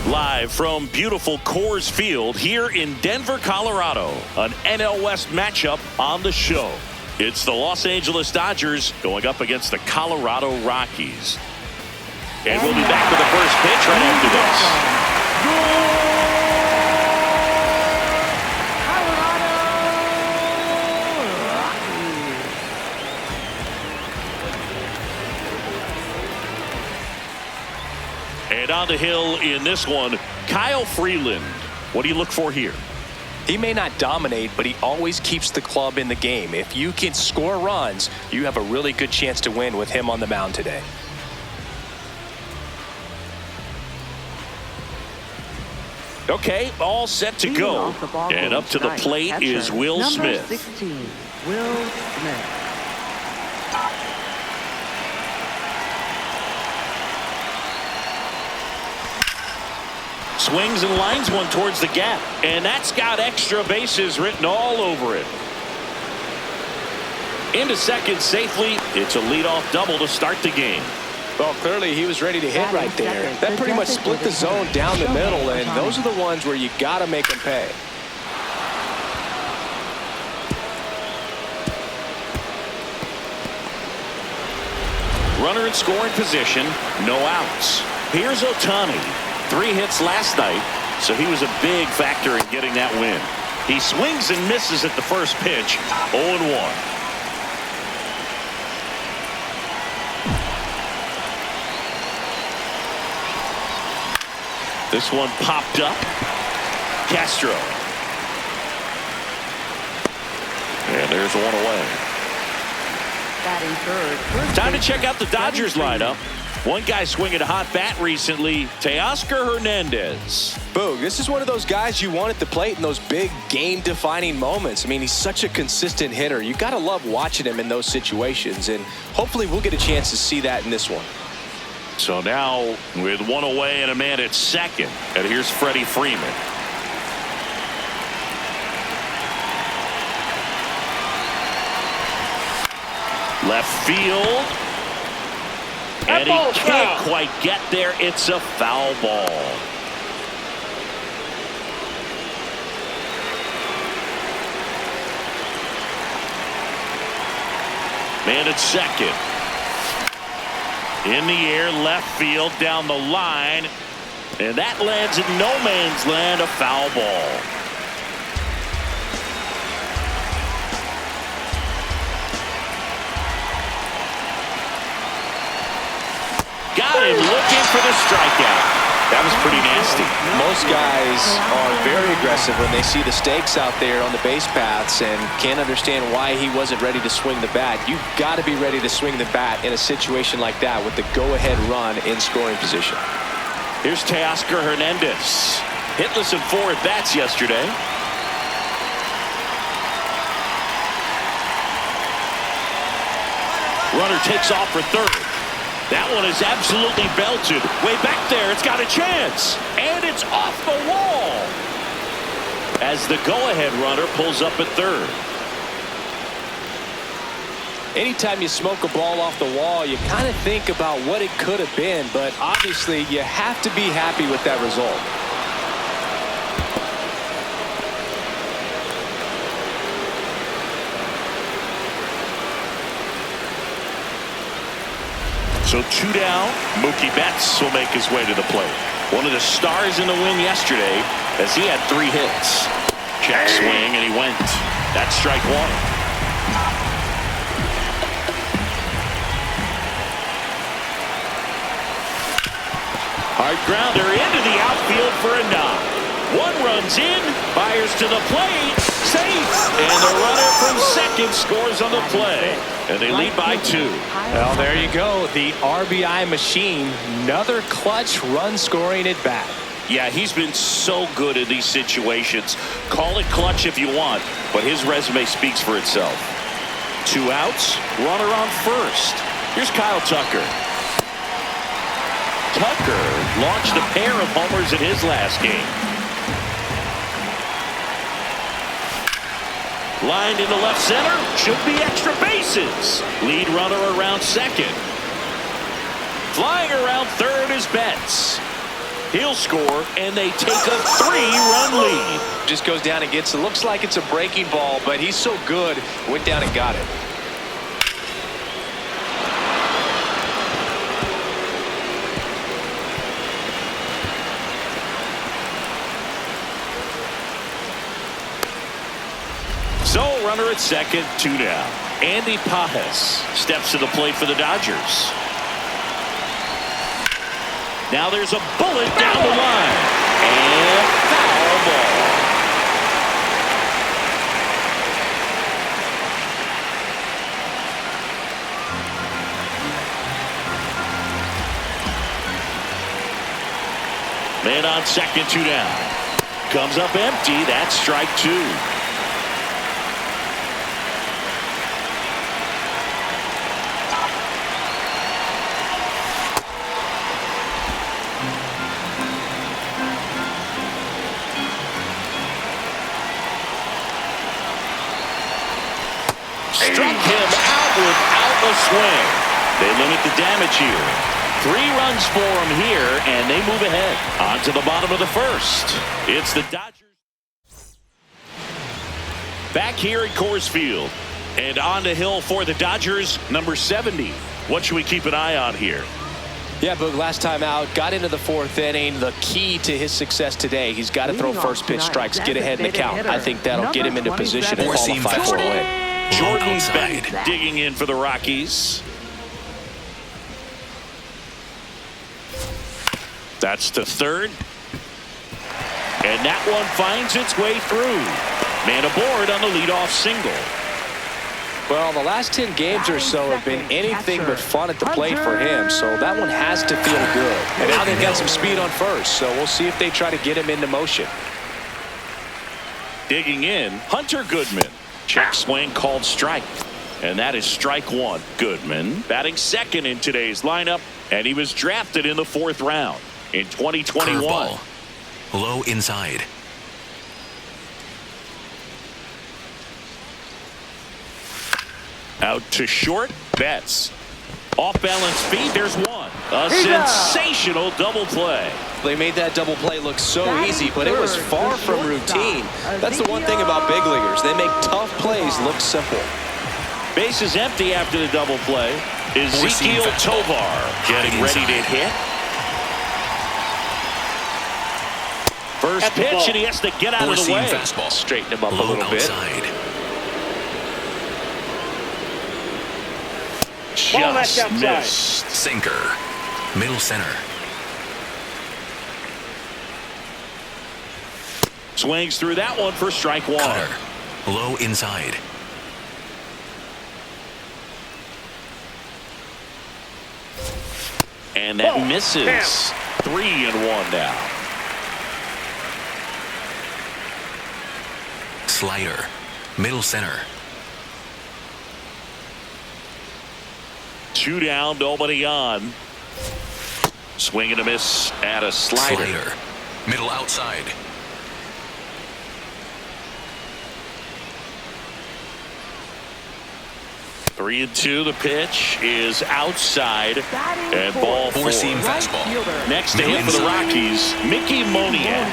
Live from beautiful Coors Field here in Denver, Colorado, an NL West matchup on the show. It's the Los Angeles Dodgers going up against the Colorado Rockies. And we'll be back with the first pitch right after this. And on the hill in this one, Kyle Freeland. What do you look for here? He may not dominate, but he always keeps the club in the game. If you can score runs, you have a really good chance to win with him on the mound today. Okay, all set to go. And up to the plate is Will Smith. 16, Will Smith. Swings and lines one towards the gap. And that's got extra bases written all over it. Into second safely. It's a leadoff double to start the game. Well, clearly he was ready to hit right there. That pretty much split the zone down the middle, and those are the ones where you got to make them pay. Runner in scoring position, no outs. Here's Ohtani. 3 hits last night, so he was a big factor in getting that win. He swings and misses at the first pitch, 0-1. This one popped up. Castro. And there's one away. Batting third. Time to check out the Dodgers lineup. One guy swinging a hot bat recently, Teoscar Hernandez. Boog, this is one of those guys you want at the plate in those big game-defining moments. I mean, he's such a consistent hitter. You got to love watching him in those situations, and hopefully we'll get a chance to see that in this one. So now with one away and a man at second, and here's Freddie Freeman. Left field. And he can't quite get there. It's a foul ball. Man at second. In the air, left field, down the line. And that lands in no man's land, a foul ball. Got him looking for the strikeout. That was pretty nasty. Most guys are very aggressive when they see the stakes out there on the base paths and can't understand why he wasn't ready to swing the bat. You've got to be ready to swing the bat in a situation like that with the go-ahead run in scoring position. Here's Teoscar Hernandez. Hitless in 4 at-bats yesterday. Runner takes off for third. That one is absolutely belted. Way back there, it's got a chance. And it's off the wall. As the go-ahead runner pulls up at third. Anytime you smoke a ball off the wall, you kind of think about what it could have been, but obviously you have to be happy with that result. So 2 down. Mookie Betts will make his way to the plate. One of the stars in the win yesterday as he had 3 hits. Check swing and he went. That's strike 1. Hard grounder into the outfield for a knock. 1 runs in, fires to the plate, safe, and the runner from second scores on the play. And they lead by 2. Well, there you go. The RBI machine. Another clutch run scoring at bat. Yeah, he's been so good in these situations. Call it clutch if you want, but his resume speaks for itself. 2 outs, runner on first. Here's Kyle Tucker. Tucker launched a pair of homers in his last game. Lined into left center. Should be extra bases. Lead runner around second. Flying around third is Betts. He'll score, and they take a 3-run lead. Just goes down and gets it. Looks like it's a breaking ball, but he's so good. Went down and got it. So, runner at second, 2 down. Andy Pajes steps to the plate for the Dodgers. Now there's a bullet down the line. And foul ball. Man on second, 2 down. Comes up empty. That's strike 2. Struck him out without a swing. They limit the damage here. 3 runs for him here, and they move ahead. On to the bottom of the first. It's the Dodgers. Back here at Coors Field. And on the hill for the Dodgers, number 70. What should we keep an eye on here? Yeah, Boog, last time out, got into the 4th inning. The key to his success today, he's got to throw first pitch strikes, get ahead in the count. I think that'll get him into position to qualify for a win. Jordan Beck digging in for the Rockies. That's to third. And that one finds its way through. Man aboard on the leadoff single. Well, the last 10 games or so have been anything but fun at the plate for him, so that one has to feel good. And now they've got some speed on first, so we'll see if they try to get him into motion. Digging in, Hunter Goodman. Check swing called strike. And that is strike 1. Goodman batting second in today's lineup, and he was drafted in the 4th round in 2021. Curveball. Low inside. Out to short, Betts. Off balance feet, there's one. A sensational double play. They made that double play look so easy, but it was far from routine. That's the one thing about big leaguers. They make tough plays look simple. Base is empty after the double play. Ezekiel Tovar getting ready to hit. First pitch, and he has to get out of the way. Fastball. Straighten him up a little bit. Just missed. Sinker. Middle center. Swings through that one for strike 1. Cutter. Low inside. And that misses. 3-1 now. Slider. Middle center. 2 down, nobody on. Swing and a miss at a slider. Middle outside. Three and two. The pitch is outside. And ball 4. Four-seam fastball. Next to him for the Rockies, Mickey Moniak.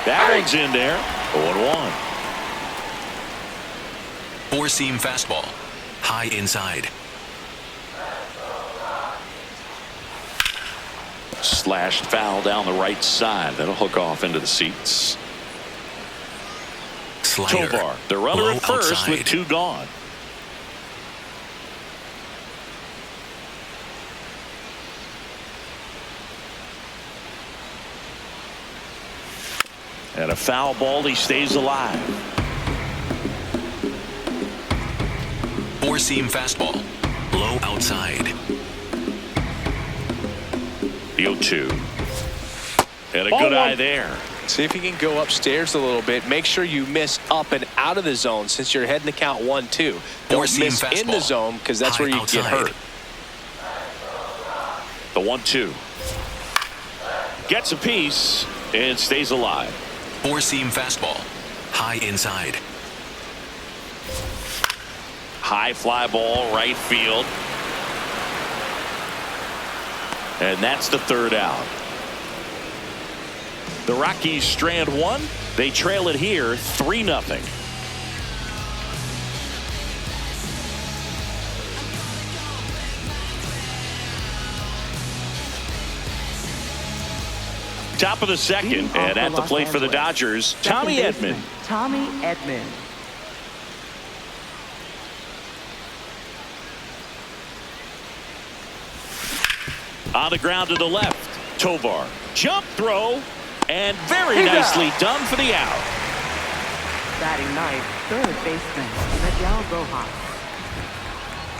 That one's in there. 0-1. Four-seam fastball. High inside. Slashed foul down the right side. That'll hook off into the seats. Slider. Tovar, the runner at first outside. with 2 gone. And a foul ball, he stays alive. Four-seam fastball. Low outside. The 0-2. And a good eye there. See if you can go upstairs a little bit. Make sure you miss up and out of the zone since you're heading to count 1-2. Don't miss in the zone because that's where you get hurt. The 1-2. Gets a piece and stays alive. Four-seam fastball. High inside. High fly ball, right field. And that's the third out. The Rockies strand one. They trail it here 3-0. Top of the second, and at the plate for the Dodgers, Tommy Edman. Tommy Edman. On the ground to the left, Tovar. Jump throw, and very nicely done for the out. Batting ninth, third baseman, Miguel Rojas.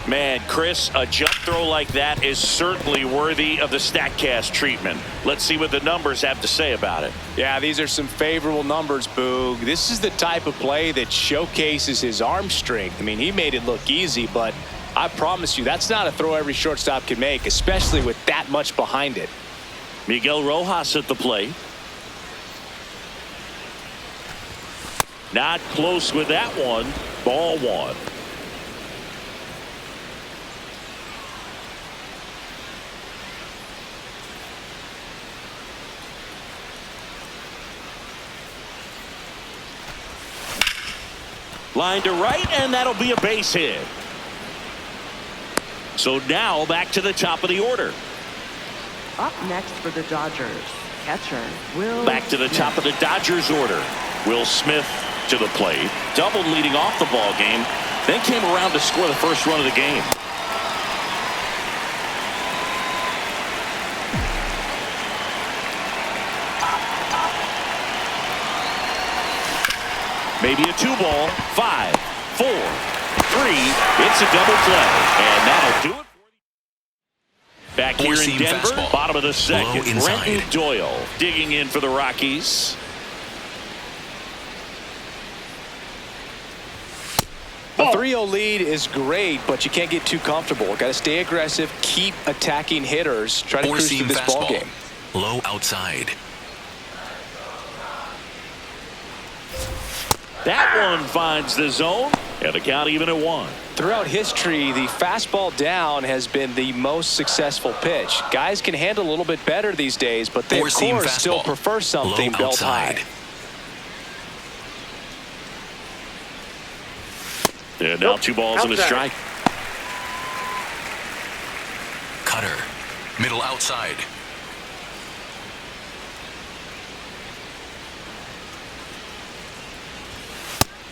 Man, Chris, a jump throw like that is certainly worthy of the StatCast treatment. Let's see what the numbers have to say about it. Yeah, these are some favorable numbers, Boog. This is the type of play that showcases his arm strength. I mean, he made it look easy, but I promise you, that's not a throw every shortstop can make, especially with that much behind it. Miguel Rojas at the plate. Not close with that one. Ball one. Line to right, and that'll be a base hit. So now back to the top of the order. Up next for the Dodgers, catcher Will Back to the Smith. top of the Dodgers order. Will Smith to the plate. Doubled leading off the ball game. Then came around to score the first run of the game. Maybe a 2-ball. 5, 4, 3. It's a double play. And that'll do it. Back here in Denver, fastball. bottom of the second. Low inside. Brenton Doyle digging in for the Rockies. A 3-0 lead is great, but you can't get too comfortable. Got to stay aggressive, keep attacking hitters, try to cruise through this ball game. Low outside. That one finds the zone, and the count even at 1. Throughout history, the fastball down has been the most successful pitch. Guys can handle a little bit better these days, but they, of course, still prefer something Low belt high. outside. And now 2 balls and a strike. Cutter. Middle outside.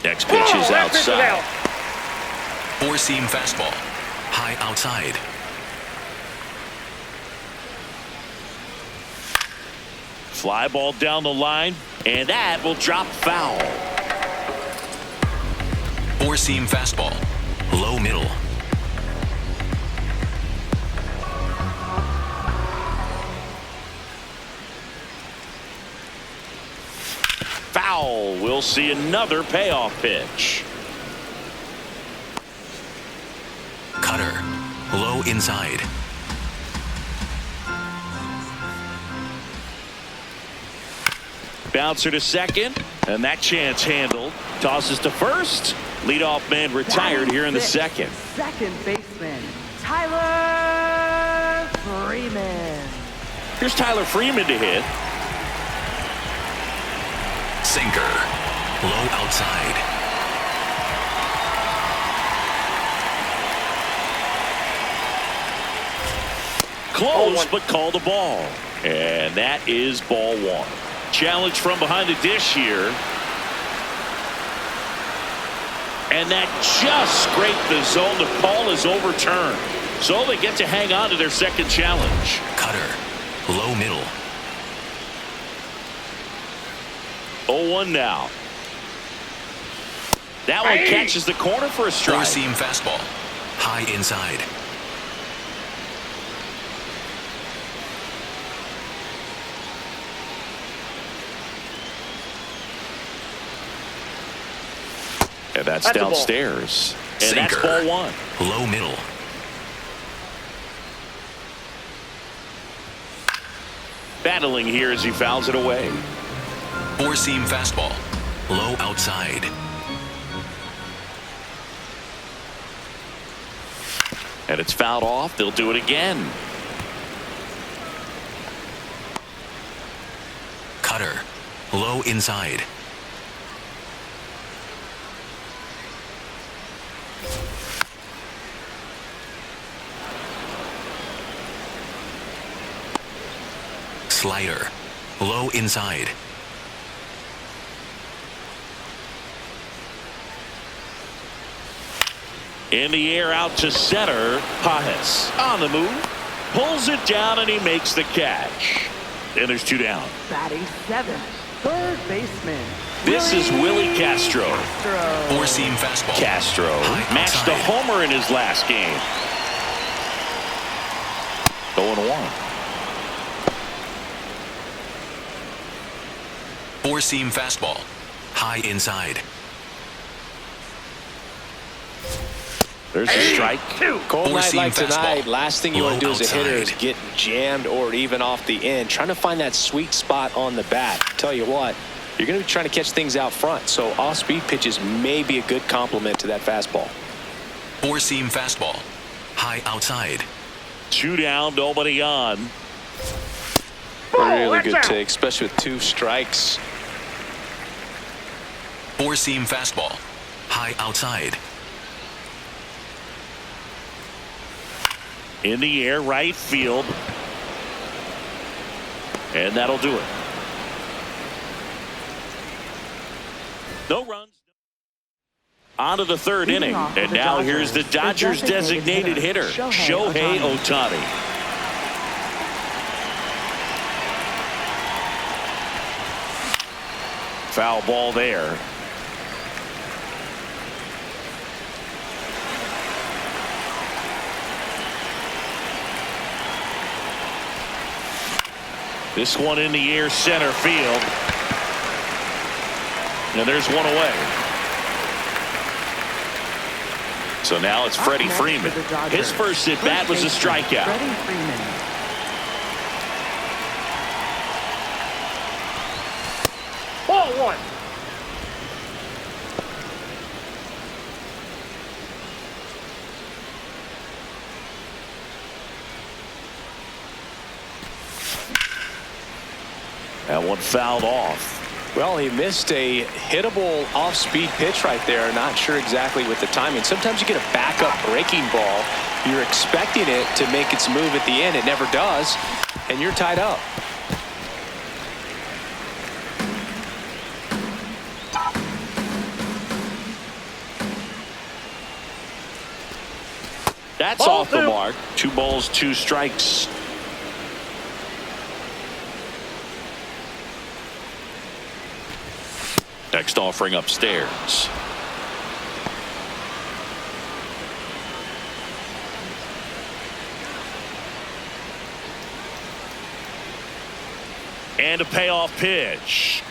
Next pitch is outside. Four-seam fastball. High outside. Fly ball down the line, and that will drop foul. Four-seam fastball. Low middle. Foul. We'll see another payoff pitch. Cutter. Low inside. Bouncer to second, and that chance handled. Tosses to first. Leadoff man retired here in the second. Second baseman, Tyler Freeman. Here's Tyler Freeman to hit. Sinker. Low outside. Close, but called a ball. And that is ball 1. Challenge from behind the dish here. And that just scraped the zone. The call is overturned. So they get to hang on to their second challenge. Cutter. Low middle. 0-1 now. That one catches the corner for a strike. Four-seam fastball. High inside. And that's downstairs. And Sinker. that's ball 1. Low middle. Battling here as he fouls it away. Four-seam fastball. Low outside. And it's fouled off. They'll do it again. Cutter. Low inside. Slider. Low inside. In the air out to center. Pajes on the move. Pulls it down and he makes the catch. And there's 2 down. Batting 7th, third baseman. This is Willie Castro. Four-seam fastball. Castro High matched outside. a homer in his last game. 0-1. Four-seam fastball. High inside. There's a strike. Cold night Four-seam like tonight, fastball. last thing you Low want to do as a hitter is outside. get jammed or even off the end. Trying to find that sweet spot on the bat. Tell you what, you're going to be trying to catch things out front, so off-speed pitches may be a good complement to that fastball. Four-seam fastball. High outside. 2 down, nobody on. Really good take, especially with 2 strikes. Four-seam fastball. High outside. In the air, right field. And that'll do it. No runs. On to the 3rd Leading inning. off for And the now here's the Dodgers, Dodgers the designated hitter, Shohei Ohtani. Foul ball there. This one in the air, center field. And there's one away. So now it's Freddie next Freeman. for the Dodgers, His first at bat was a baseman, strikeout. Freddie Freeman. Ball 1. That one fouled off. Well, he missed a hittable off-speed pitch right there. Not sure exactly with the timing. Sometimes you get a backup breaking ball. You're expecting it to make its move at the end. It never does, and you're tied up. That's off the mark. 2 balls, 2 strikes. Next offering upstairs. And a payoff pitch.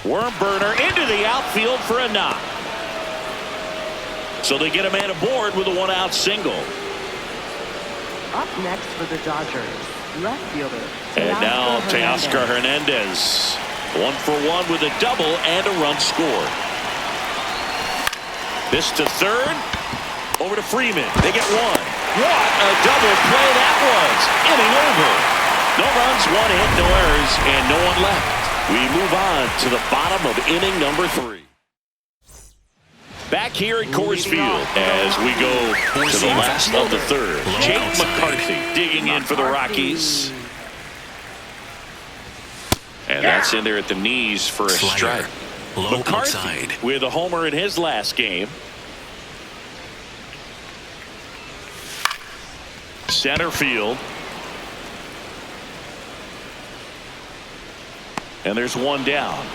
Worm burner into the outfield for a knock. So they get a man aboard with a 1-out single. Up next for the Dodgers, left fielder. And now Teoscar Hernandez. 1 for 1 with a double and a run scored. This to third. Over to Freeman. They get 1. What a double play that was. Inning over. No runs, 1 hit, no errors, and no one left. We move on to the bottom of inning number 3. Back here at Coors Field as we go to the last of the 3rd. Jake McCarthy digging in for the Rockies. And that's in there at the knees for a Slider. strike. Low McCarthy outside. with a homer in his last game. Center field. And there's 1 down.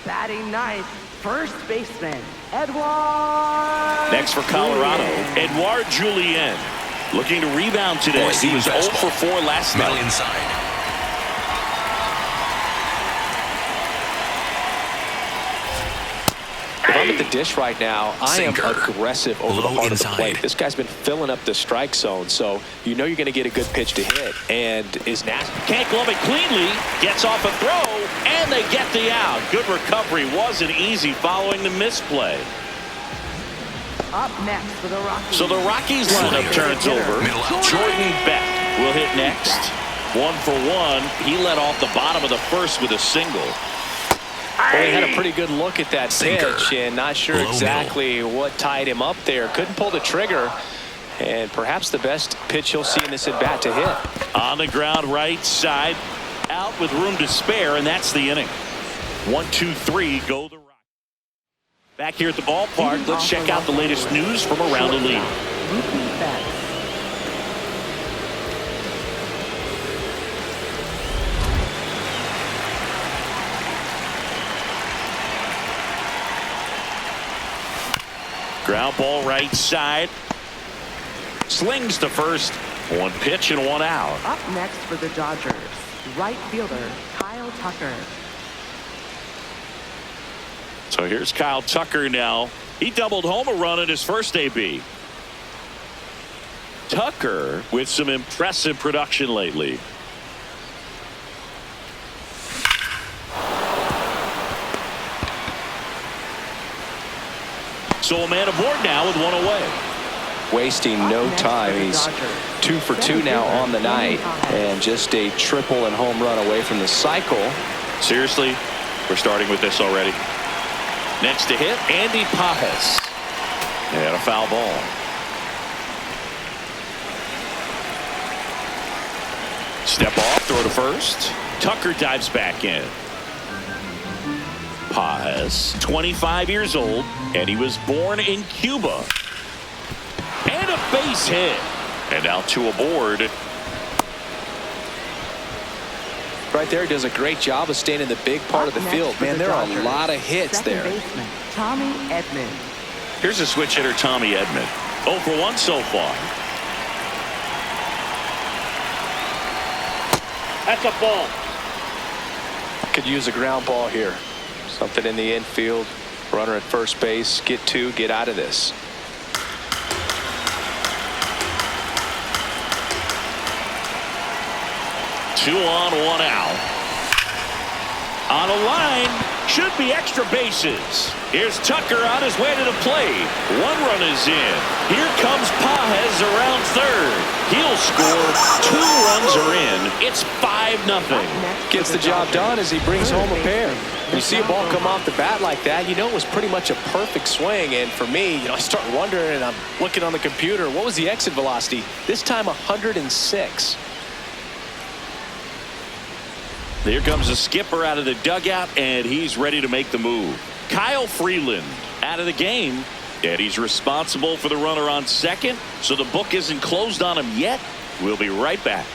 Batting 9th, first baseman, Edouard. Next for Colorado, Edouard Julien. Looking to rebound today. He was 0 for 4 last Middle night. inside. If I'm at the dish right now, I am Sinker. aggressive over the Low heart inside. of the plate. This guy's been filling up the strike zone, so you know you're going to get a good pitch to hit. And is nasty. Can't glove it cleanly. Gets off a throw, and they get the out. Good recovery. Wasn't easy following the misplay. Up next for the Rockies. So the Rockies lineup turns over. Middle outside. Jordan Beck will hit next. 1 for 1. He led off the bottom of the first with a single. Well, he had a pretty good look at that Sinker. pitch and not sure exactly what tied him up there. Couldn't pull the trigger. And perhaps the best pitch he'll see in this at bat to hit. On the ground, right side, out with room to spare, and that's the inning. 1, 2, 3, go the Rockies. Back here at the ballpark, let's check out the latest news from around the league. Ground ball right side. Slings to first. 1 pitch and 1 out. Up next for the Dodgers, right fielder Kyle Tucker. So here's Kyle Tucker now. He doubled home a run in his first AB. Tucker with some impressive production lately. So a man aboard now with 1 away. Wasting no time. He's 2 for 2 now on the night, and just a triple and home run away from the cycle. Seriously, we're starting with this already. Next to hit, Andy Pajes. And a foul ball. Step off, throw to first. Tucker dives back in. Pajes, 25 years old, and he was born in Cuba. And a base hit. And now 2 aboard. Right there, he does a great job of staying in the big part of the field. Man, there are a lot of hits there. Baseman, Tommy Edman. Here's a switch hitter, Tommy Edman. 0 for 1 so far. That's a ball. Could use a ground ball here. Something in the infield. Runner at first base. Get 2, get out of this. Two on, 1 out. On a line, should be extra bases. Here's Tucker on his way to the plate. 1 run is in. Here comes Pajes around third. He'll score. 2 runs are in. It's 5-0. Gets the job done as he brings home a pair. When you see a ball come off the bat like that, you know it was pretty much a perfect swing. And for me, I start wondering, and I'm looking on the computer, what was the exit velocity? This time 106. Here comes the skipper out of the dugout, and he's ready to make the move. Kyle Freeland out of the game, and he's responsible for the runner on second, so the book isn't closed on him yet. We'll be right back.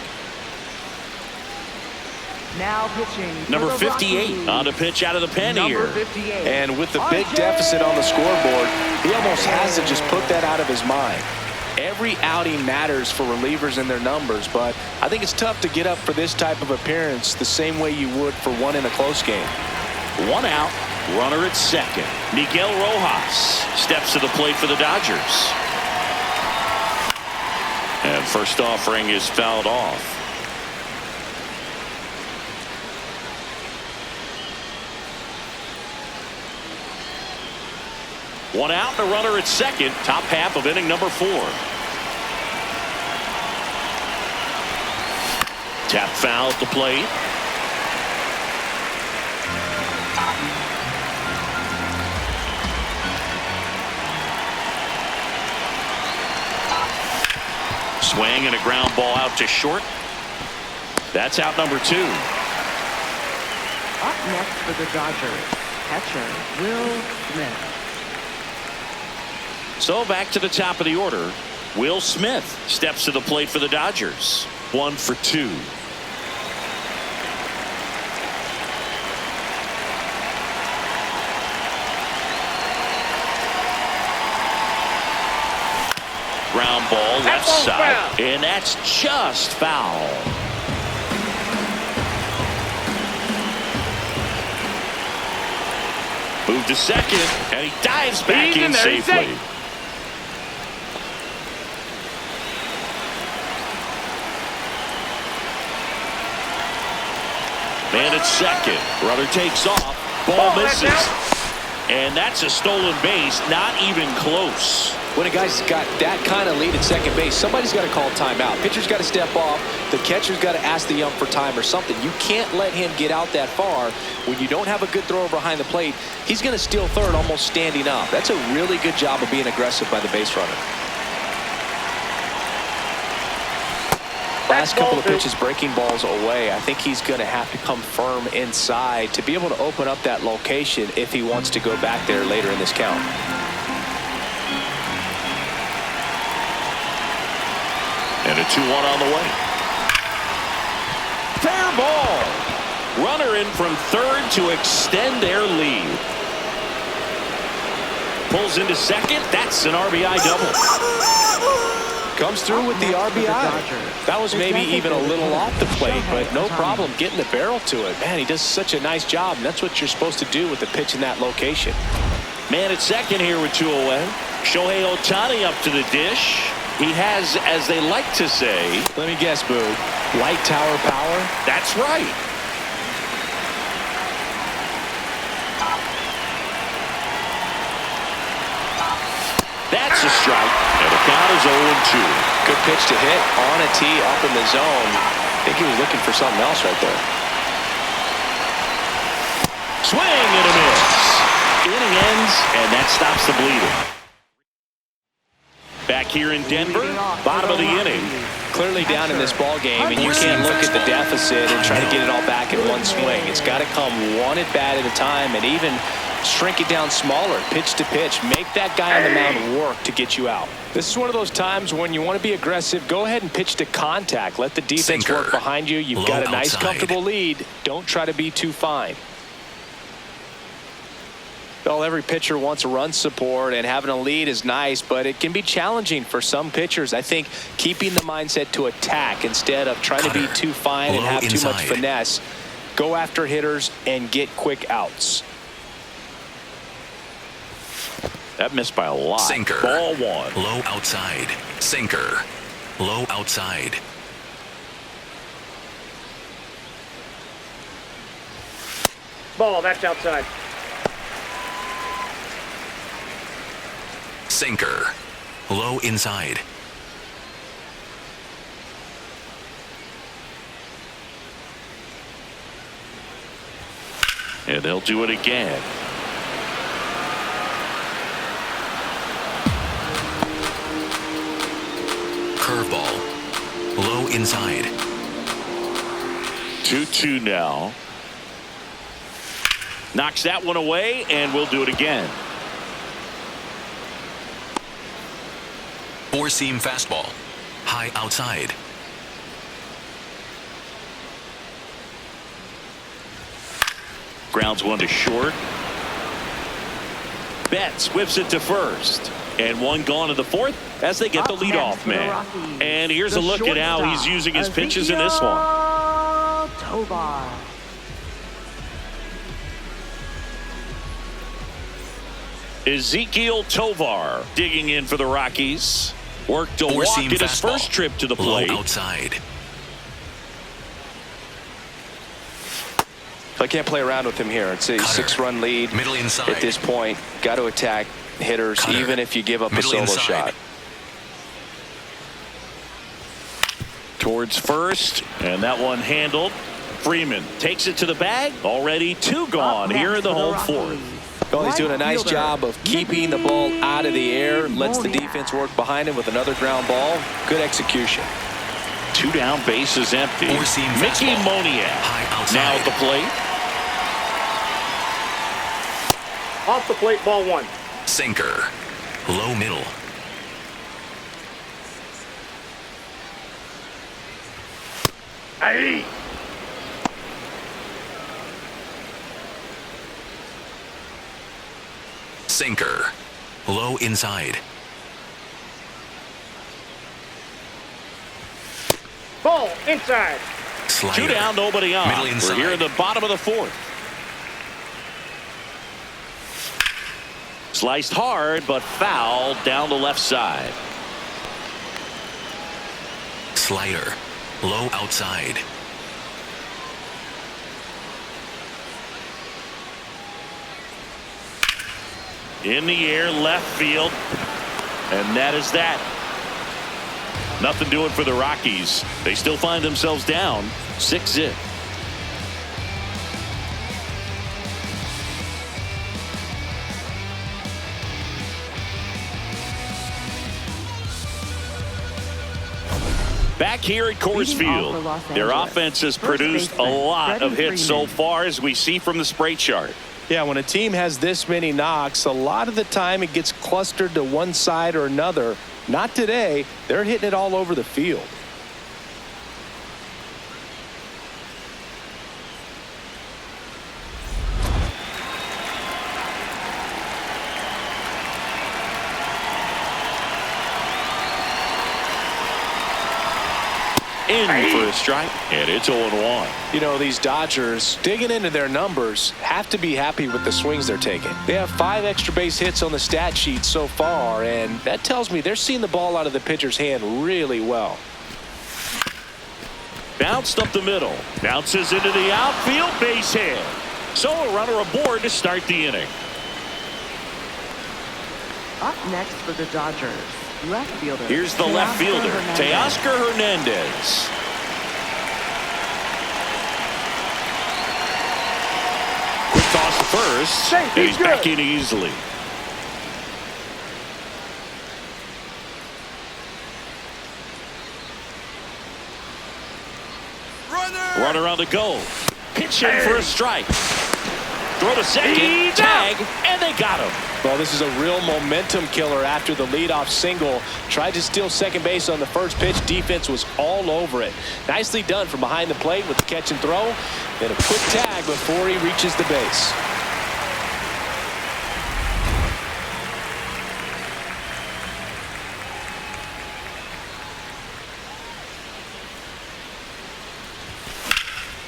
Now pitching Number for the 58 Rockies. on the pitch out of the pen here. 58. And with the big deficit on the scoreboard, he almost has to just put that out of his mind. Every outing matters for relievers and their numbers, but I think it's tough to get up for this type of appearance the same way you would for one in a close game. 1 out, runner at second. Miguel Rojas steps to the plate for the Dodgers. And first offering is fouled off. One out, and a runner at second. Top half of inning number 4. Tap foul at the plate. Swing and a ground ball out to short. That's out number 2. Up next for the Dodgers, catcher Will Smith. So back to the top of the order. Will Smith steps to the plate for the Dodgers. 1 for 2. Ground ball left side, and that's just foul. Move to second, and he dives back in safely. Man at second. Runner takes off. Ball misses. And that's a stolen base, not even close. When a guy's got that kind of lead at second base, somebody's got to call timeout. Pitcher's got to step off. The catcher's got to ask the ump for time or something. You can't let him get out that far. When you don't have a good thrower behind the plate, he's going to steal third almost standing up. That's a really good job of being aggressive by the base runner. Last couple of pitches breaking balls away. I think he's going to have to come firm inside to be able to open up that location if he wants to go back there later in this count. And a 2-1 on the way. Fair ball. Runner in from third to extend their lead. Pulls into second. That's an RBI double. Comes through with the RBI. That was maybe even a little off the plate, but no problem getting the barrel to it. Man, he does such a nice job, and that's what you're supposed to do with the pitch in that location. Man at second here with 2 away. Shohei Ohtani up to the dish. He has, as they like to say, let me guess, Boog, light tower power? That's right. That's a strike. And the count is 0-2. Good pitch to hit on a tee up in the zone. I think he was looking for something else right there. Swing and a miss. Inning ends, and that stops the bleeding. Back here in Denver, bottom of the inning. Clearly down in this ball game, and you can't look at the deficit and try to get it all back in one swing. It's got to come one at bat at a time, and even shrink it down smaller, pitch to pitch. Make that guy on the mound work to get you out. This is one of those times when you want to be aggressive. Go ahead and pitch to contact. Let the defense work behind you. You've got a nice, comfortable lead. Don't try to be too fine. Well, every pitcher wants a run support, and having a lead is nice, but it can be challenging for some pitchers. I think keeping the mindset to attack instead of trying to be too fine and have too much finesse. Go after hitters and get quick outs. That missed by a lot. Sinker. Ball one. Low outside. Sinker. Low outside. Ball, that's outside. Sinker. Low inside. And they'll do it again. Curveball. Low inside. 2-2 now. Knocks that one away, and we'll do it again. Four-seam fastball. High outside. Grounds one to short. Betts whips it to first. And one gone to the fourth as they get the leadoff man. And here's a look at how he's using his pitches in this one. Tovar. Ezekiel Tovar digging in for the Rockies. Worked to walk in his first trip to the plate. Low outside. I can't play around with him here. It's a 6-run lead. Middle inside. At this point, got to attack hitters even if you give up a solo shot. Towards first, and that one handled. Freeman takes it to the bag. Already 2 gone here in the home fourth. Well, he's doing a nice job of keeping the ball out of the air. Lets the defense work behind him with another ground ball. Good execution. 2 down, bases empty. Mickey Moniak now at the plate. Off the plate, ball one. Sinker. Low middle. Hey. Sinker. Low inside. Ball inside. Slider. 2 down, nobody on. Middle inside. We're here in the bottom of the fourth. Sliced hard, but foul down the left side. Slider. Low outside. In the air, left field. And that is that. Nothing doing for the Rockies. They still find themselves down 6-0. Back here at Coors Field, their offense has produced a lot of hits so far, as we see from the spray chart. Yeah, when a team has this many knocks, a lot of the time it gets clustered to one side or another. Not today. They're hitting it all over the field. In for a strike, and it's 0-1. You know, these Dodgers, digging into their numbers, have to be happy with the swings they're taking. They have 5 extra base hits on the stat sheet so far, and that tells me they're seeing the ball out of the pitcher's hand really well. Bounced up the middle. Bounces into the outfield, base hit. So a runner aboard to start the inning. Up next for the Dodgers, left fielder. Here's the left fielder, Teoscar Hernandez. Quick toss to first, and he's back in easily. Runner on the go. Pitch in for a strike. Throw to second, tag, and they got him. Well, this is a real momentum killer after the leadoff single. Tried to steal second base on the first pitch. Defense was all over it. Nicely done from behind the plate with the catch and throw. Then a quick tag before he reaches the base.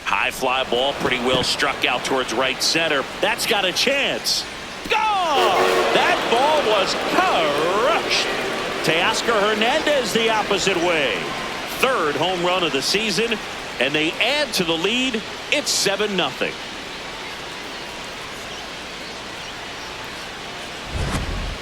High fly ball, pretty well struck out towards right center. That's got a chance. Gone! That ball was crushed. Teoscar Hernandez the opposite way. 3rd home run of the season, and they add to the lead. It's 7-0.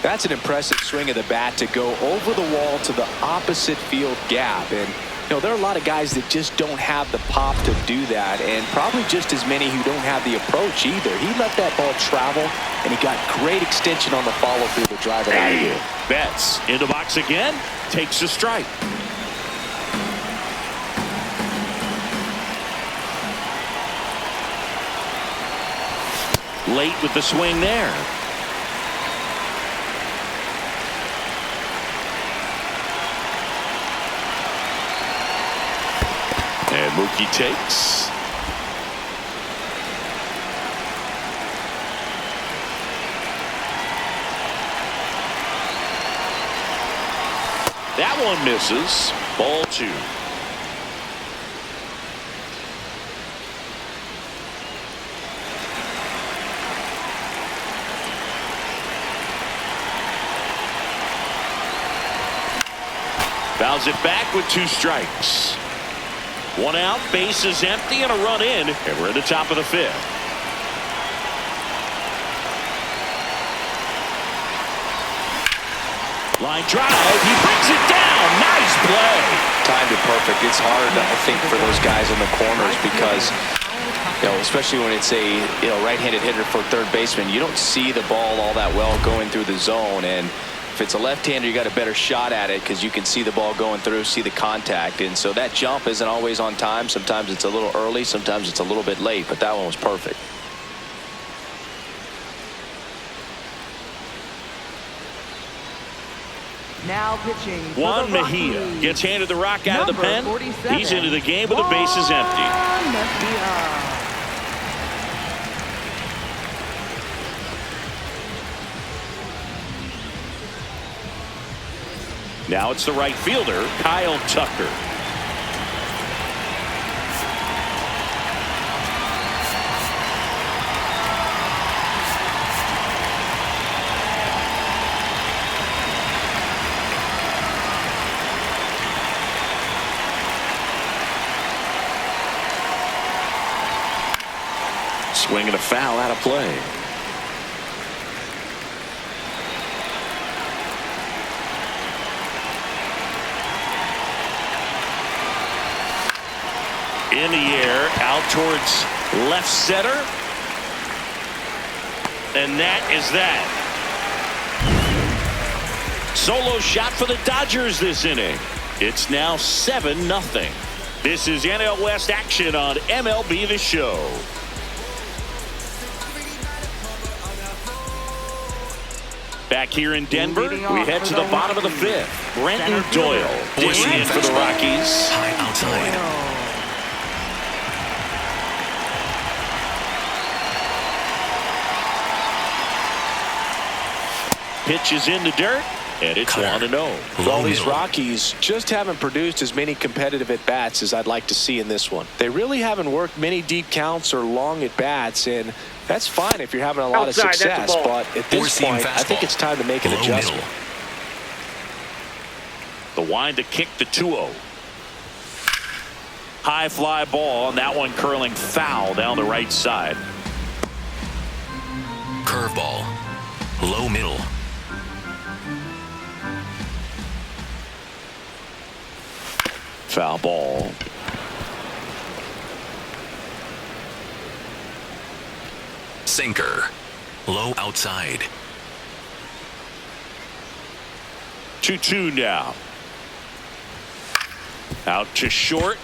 That's an impressive swing of the bat to go over the wall to the opposite field gap. And you know, there are a lot of guys that just don't have the pop to do that, and probably just as many who don't have the approach either. He let that ball travel, and he got great extension on the follow-through to drive it out of here. Betts in the box again, takes a strike. Late with the swing there. And Mookie takes. That one misses. Ball 2. Fouls it back with 2 strikes. 1 out, base is empty, and a run in, and we're at the top of the 5th. Line drive, he brings it down. Nice play. Timed it perfect. It's hard, I think, for those guys in the corners because, you know, especially when it's a right-handed hitter for third baseman, you don't see the ball all that well going through the zone. And if it's a left-hander, you got a better shot at it because you can see the ball going through, see the contact. And so that jump isn't always on time. Sometimes it's a little early, sometimes it's a little bit late, but that one was perfect. Now pitching for Juan the Mejia Rockies, gets handed the rock out of the pen. 47, He's into the game with the bases empty. Juan Mejia. Now it's the right fielder, Kyle Tucker. Swinging a foul out of play. In the air, out towards left center. And that is that. Solo shot for the Dodgers this inning. It's now 7-0. This is NL West action on MLB The Show. Back here in Denver, we head to the bottom of the fifth. Brenton Doyle dishing in for the Rockies. High outside. Pitch is in the dirt, and it's 1-0. Well, these Rockies just haven't produced as many competitive at-bats as I'd like to see in this one. They really haven't worked many deep counts or long at-bats, and that's fine if you're having a lot of success. But at this point, I think it's time to make an adjustment. The wind to kick the 2-0. High fly ball, and that one curling foul down the right side. Curveball. Low middle. Foul ball. Sinker. Low outside. 2-2 now. Out to short.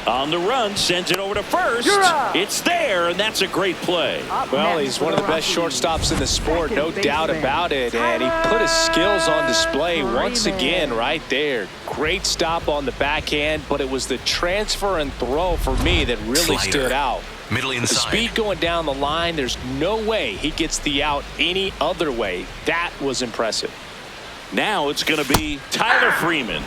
On the run, sends it over to first. It's there, and that's a great play. Well, he's one of the best shortstops in the sport, no doubt about it. And he put his skills on display once again right there. Great stop on the backhand, but it was the transfer and throw for me that really stood out. Middle inside. The speed going down the line, there's no way he gets the out any other way. That was impressive. Now it's going to be Tyler Freeman.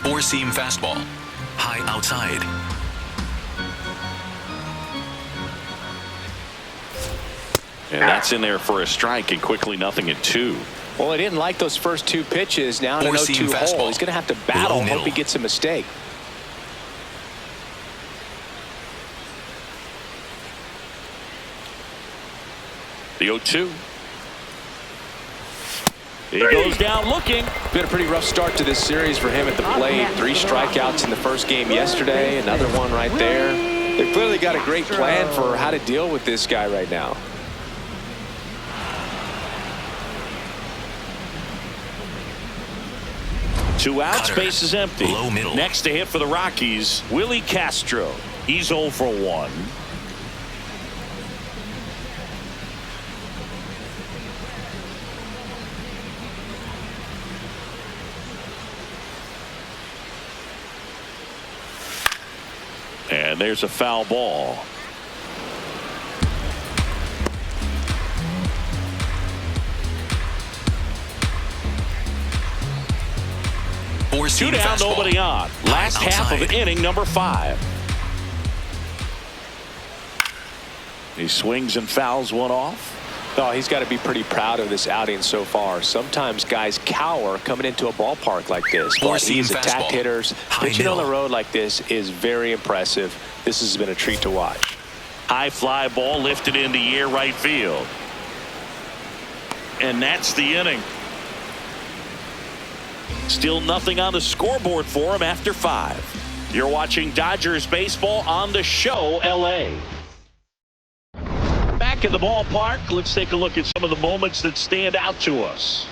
Four-seam fastball. High outside. And that's in there for a strike, and quickly 0-2. Well, he didn't like those first two pitches. Now in a 0-2 hole. He's going to have to battle. Hope he gets a mistake. The 0-2. He goes down looking. Been a pretty rough start to this series for him at the plate. 3 strikeouts in the first game yesterday. Another one right there. They've clearly got a great plan for how to deal with this guy right now. Two outs, base is empty. Low middle. Next to hit for the Rockies, Willie Castro. He's 0 for 1. And there's a foul ball. Two down, nobody on. Last half of inning number 5. He swings and fouls one off. Oh, he's got to be pretty proud of this outing so far. Sometimes guys cower coming into a ballpark like this. But he's attacked hitters. Pitching on the road like this is very impressive. This has been a treat to watch. High fly ball lifted in the air right field. And that's the inning. Still nothing on the scoreboard for him after 5. You're watching Dodgers baseball on The Show, LA. Back in the ballpark, let's take a look at some of the moments that stand out to us.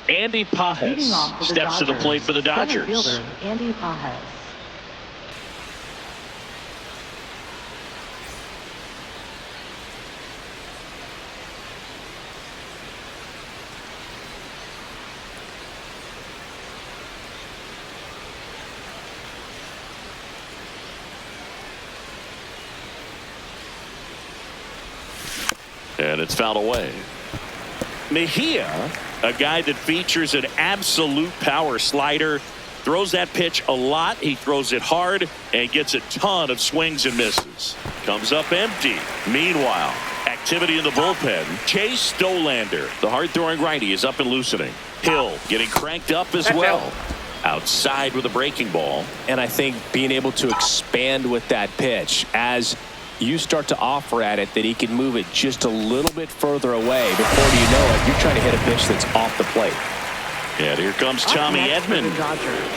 Andy Pajes steps to the plate for the Dodgers. Fielder, Andy Pajes. And it's fouled away. Mejia A guy that features an absolute power slider. Throws that pitch a lot. He throws it hard and gets a ton of swings and misses. Comes up empty. Meanwhile, activity in the bullpen. Chase Stolander, the hard-throwing righty, is up and loosening. Hill getting cranked up as well. Outside with a breaking ball. And I think being able to expand with that pitch as you start to offer at it that he can move it just a little bit further away. Before you know it, you're trying to hit a pitch that's off the plate. And here comes Tommy Edman. The Dodgers,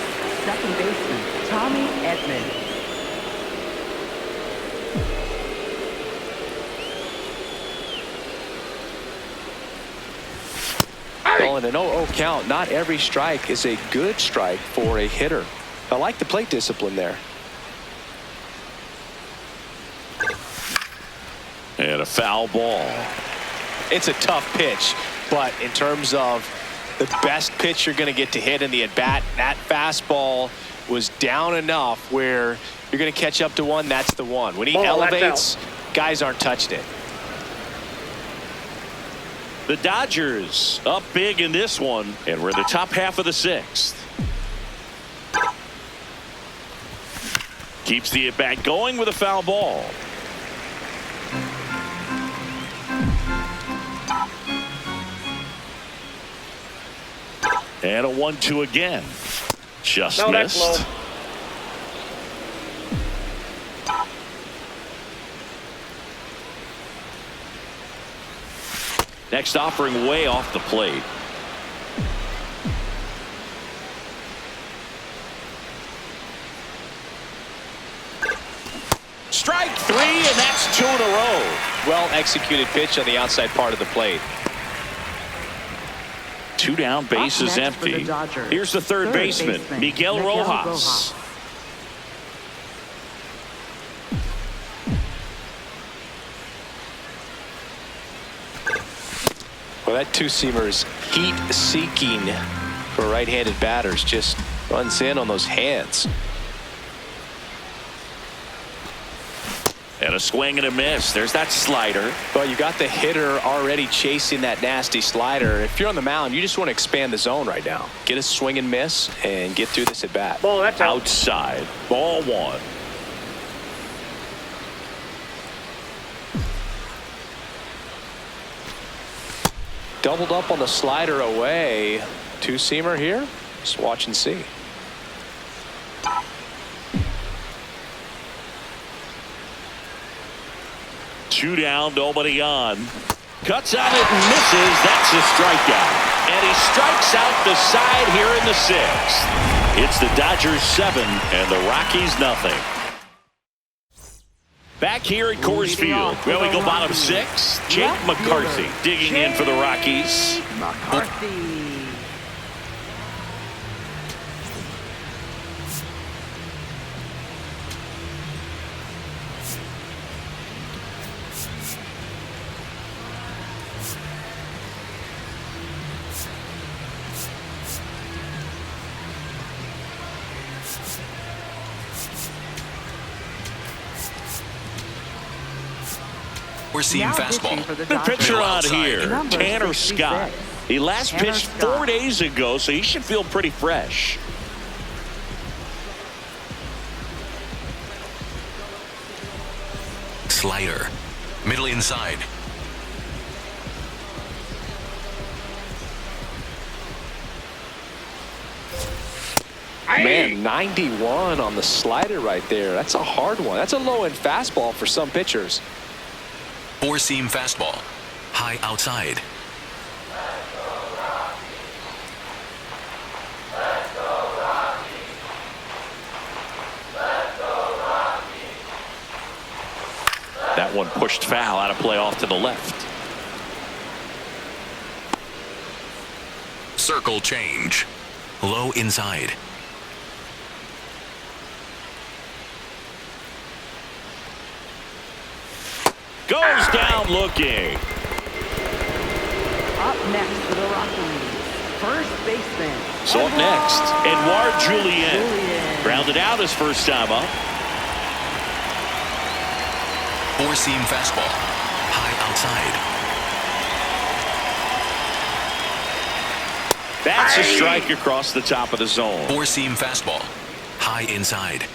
second baseman Tommy Edman. Well, in an 0-0 count, not every strike is a good strike for a hitter. I like the plate discipline there. And a foul ball. It's a tough pitch, but in terms of the best pitch you're going to get to hit in the at-bat, that fastball was down enough where you're going to catch up to one. That's the one. When he elevates, guys aren't touching it. The Dodgers up big in this one, and we're in the top half of the sixth. Keeps the at-bat going with a foul ball. And a 1-2 again. Just no, missed. That's low. Next offering way off the plate. Strike three, and that's 2 in a row. Well executed pitch on the outside part of the plate. 2 down, base is empty. Here's the third baseman, Miguel Rojas. Well, that two-seamer is heat-seeking for right-handed batters. Just runs in on those hands. And a swing and a miss. There's that slider. Well, you got the hitter already chasing that nasty slider. If you're on the mound, you just want to expand the zone right now. Get a swing and miss and get through this at bat. Ball, that's out. Outside. Ball 1. Doubled up on the slider away. Two-seamer here. Just watch and see. Two down, nobody on. Cuts out it and misses. That's a strikeout. And he strikes out the side here in the sixth. It's the Dodgers 7 and the Rockies nothing. Back here at Coors Field, where we go bottom 6. Jake McCarthy digging in for the Rockies. McCarthy. Four-seam fastball. The pitcher on here, Number Tanner 66. Scott. He last Tanner pitched Scott. 4 days ago, so he should feel pretty fresh. Slider. Middle inside. Man, 91 on the slider right there. That's a hard one. That's a low-end fastball for some pitchers. Four-seam fastball. High outside. That one pushed foul, out of play off to the left. Circle change. Low inside. Goes down looking. Up next for the Rockies, first baseman. So up next, Edouard Julien. Julien. Grounded out his first time up. Four-seam fastball. High outside. That's a strike across the top of the zone. Four-seam fastball. High inside.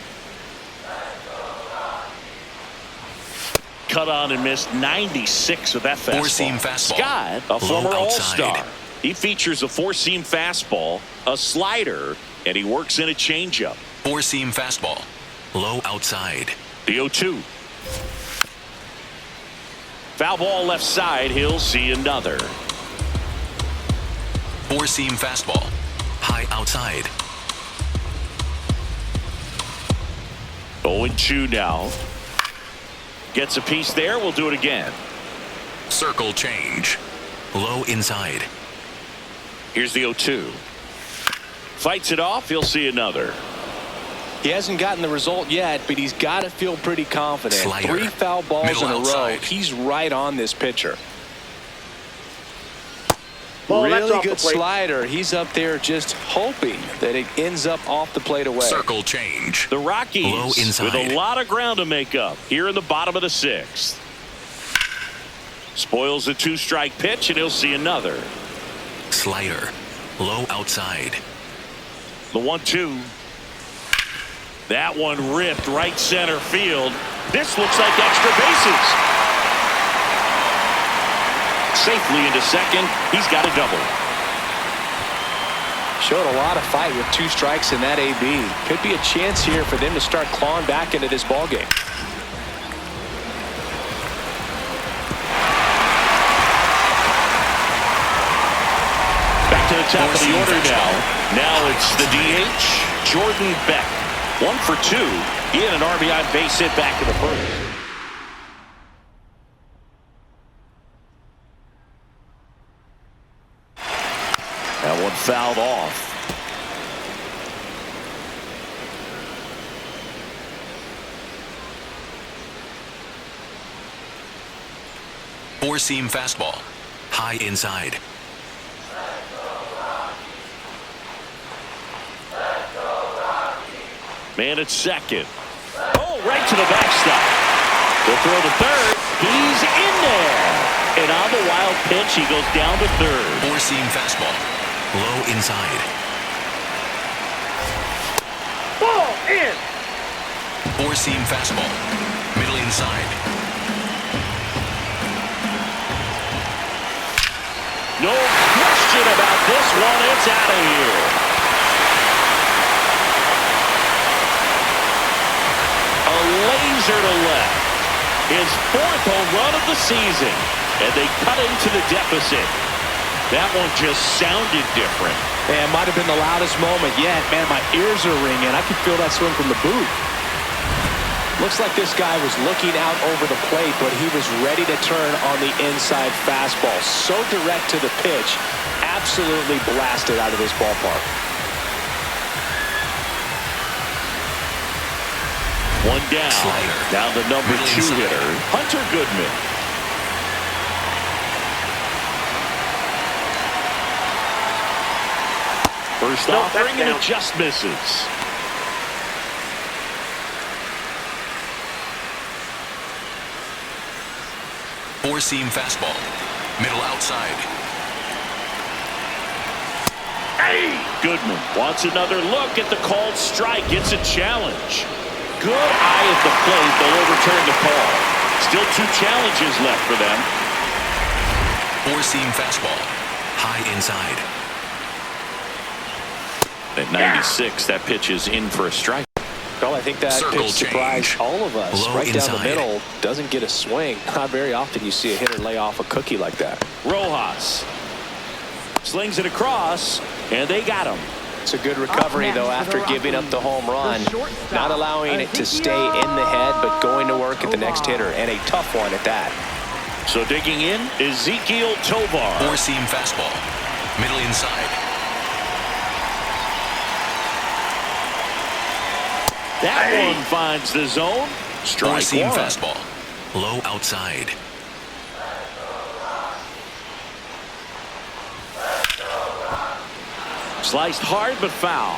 Cut on and missed 96 with that fastball. Four-seam fastball. Scott, a Low former outside. All-Star. He features a four-seam fastball, a slider, and he works in a changeup. Four-seam fastball. Low outside. The 0-2. Foul ball left side. He'll see another. Four-seam fastball. High outside. 0-2 now. Gets a piece there. We'll do it again. Circle change. Low inside. Here's the 0-2. Fights it off. He'll see another. He hasn't gotten the result yet, but he's got to feel pretty confident. Slider. 3 foul balls Middle in a row. outside. He's right on this pitcher. Ball, that's Really off the good plate. slider. He's up there just hoping that it ends up off the plate away. Circle change. The Rockies Low inside. with a lot of ground to make up here in the bottom of the 6th. Spoils the 2-strike pitch, and he'll see another. Slider. Low outside. The 1-2. That one ripped right center field. This looks like extra bases. Safely into second. He's got a double. Showed a lot of fight with 2 strikes in that AB. Could be a chance here for them to start clawing back into this ballgame. Back to the top of the Four-seam order fastball. now. Now it's the DH, Jordan Beck. 1 for 2. He had an RBI base hit back in the first. That one fouled off. Four-seam fastball. High inside. Man at second. Oh, right to the backstop. They'll throw to third. He's in there. And on the wild pitch, he goes down to third. Four-seam fastball. Low inside. Ball in. Four-seam fastball. Middle inside. No question about this one. It's out of here. A laser to left. His 4th home run of the season. And they cut into the deficit. That one just sounded different. Man, might have been the loudest moment yet. Man, my ears are ringing. I could feel that swing from the booth. Looks like this guy was looking out over the plate, but he was ready to turn on the inside fastball. So direct to the pitch. Absolutely blasted out of this ballpark. One down. Slider. Now the number Middle 2 inside. hitter, Hunter Goodman. First offering, and it just misses. Four-seam fastball. Middle outside. Hey! Goodman wants another look at the called strike. It's a challenge. Good eye at the plate. They'll overturn the call. Still 2 challenges left for them. Four-seam fastball. High inside. At 96, that pitch is in for a strike. Well, I think that Circle pitch surprised change. all of us. Low Right down the inside. middle. Doesn't get a swing. Not very often you see a hitter lay off a cookie like that. Rojas slings it across, and they got him. It's a good recovery, Up next though, for after the giving up Rockies, the home run. the shortstop, Not allowing it to stay in the head, but going to work at the next hitter, and a tough one at that. So digging in, Ezekiel Tovar. Four-seam fastball. Middle inside. That one finds the zone. Strike Four-seam 1. fastball. Low outside. Sliced hard but foul.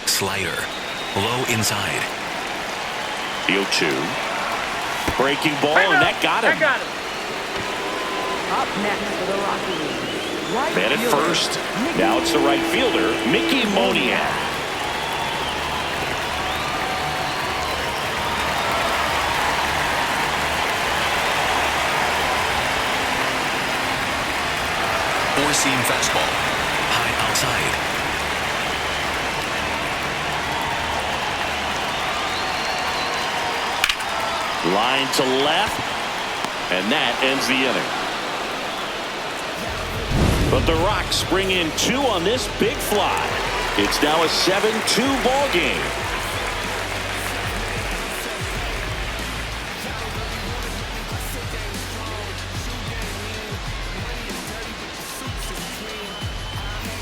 Slider. Low inside. The 0-2. Breaking ball, and that got him. That got him. Up next for the Rockies. Right Man at fielder, first. Now it's the right fielder, Mickey Moniak. Four-seam fastball. High outside. Line to left. And that ends the inning. But the Rocks bring in 2 on this big fly. It's now a 7-2 ball game.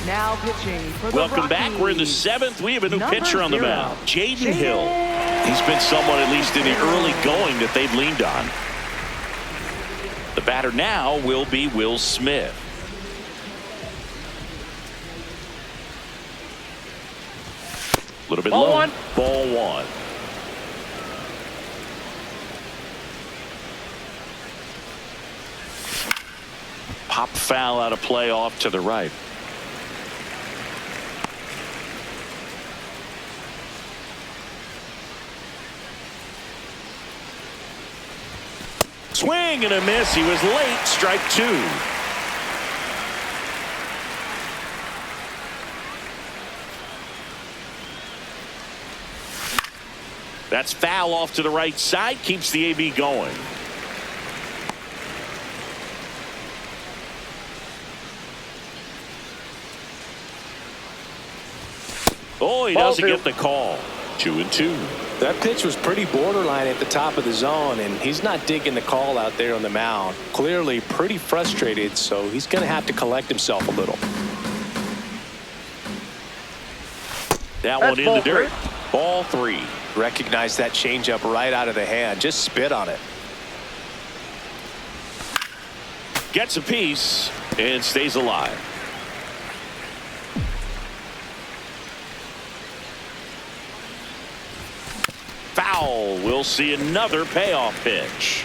Now pitching for the Welcome back. We're in the 7th. We have a new pitcher on the mound, Jaden Hill. He's been someone, at least in the early going, that they've leaned on. The batter now will be Will Smith. A little bit Ball low. one. Ball 1. Pop foul out of play off to the right. Swing and a miss. He was late. Strike 2. That's foul off to the right side. Keeps the AB going. Oh, he doesn't get the call. 2-2. That pitch was pretty borderline at the top of the zone, and he's not digging the call out there on the mound. Clearly pretty frustrated, so he's going to have to collect himself a little. That one in the dirt. Ball 3. Recognize that changeup right out of the hand. Just spit on it. Gets a piece and stays alive. Foul. We'll see another payoff pitch.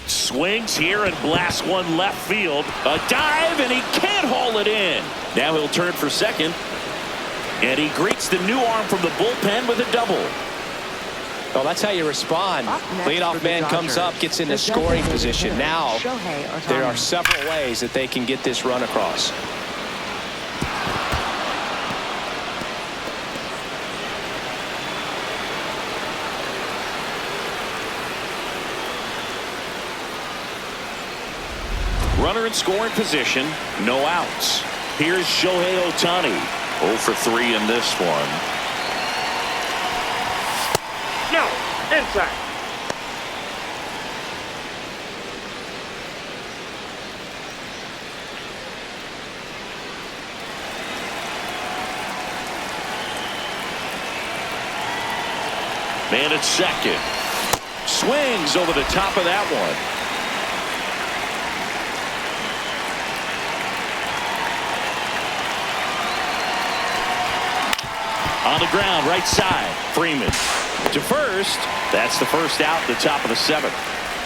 Swings here and blasts one left field. A dive, and he can't haul it in. Now he'll turn for second. And he greets the new arm from the bullpen with a double. Well, that's how you respond. Leadoff man comes up, gets in a scoring position. Now there are several ways that they can get this run across. Runner in scoring position, no outs. Here's Shohei Ohtani. 0 for 3 in this one. No, inside. Man at second. Swings over the top of that one. On the ground, right side. Freeman to first. That's the first out, the top of the 7th.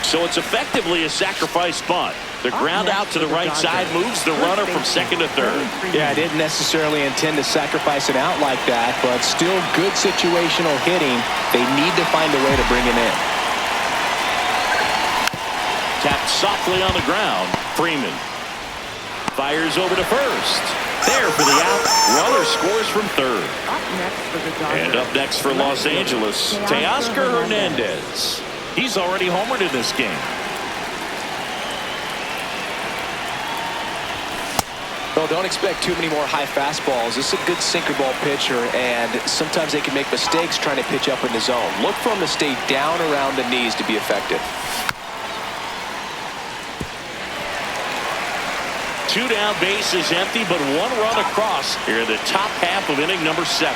So it's effectively a sacrifice bunt. The ground out to the right side moves the runner from second to third. Yeah, I didn't necessarily intend to sacrifice an out like that, but still good situational hitting. They need to find a way to bring him in. Tapped softly on the ground. Freeman fires over to first. There for the out. Runner scores from third. And up next for Los Angeles, Teoscar Hernandez. He's already homered in this game. Well, don't expect too many more high fastballs. This is a good sinker ball pitcher, and sometimes they can make mistakes trying to pitch up in the zone. Look for him to stay down around the knees to be effective. 2 down, bases empty, but 1 run across here in the top half of inning number 7.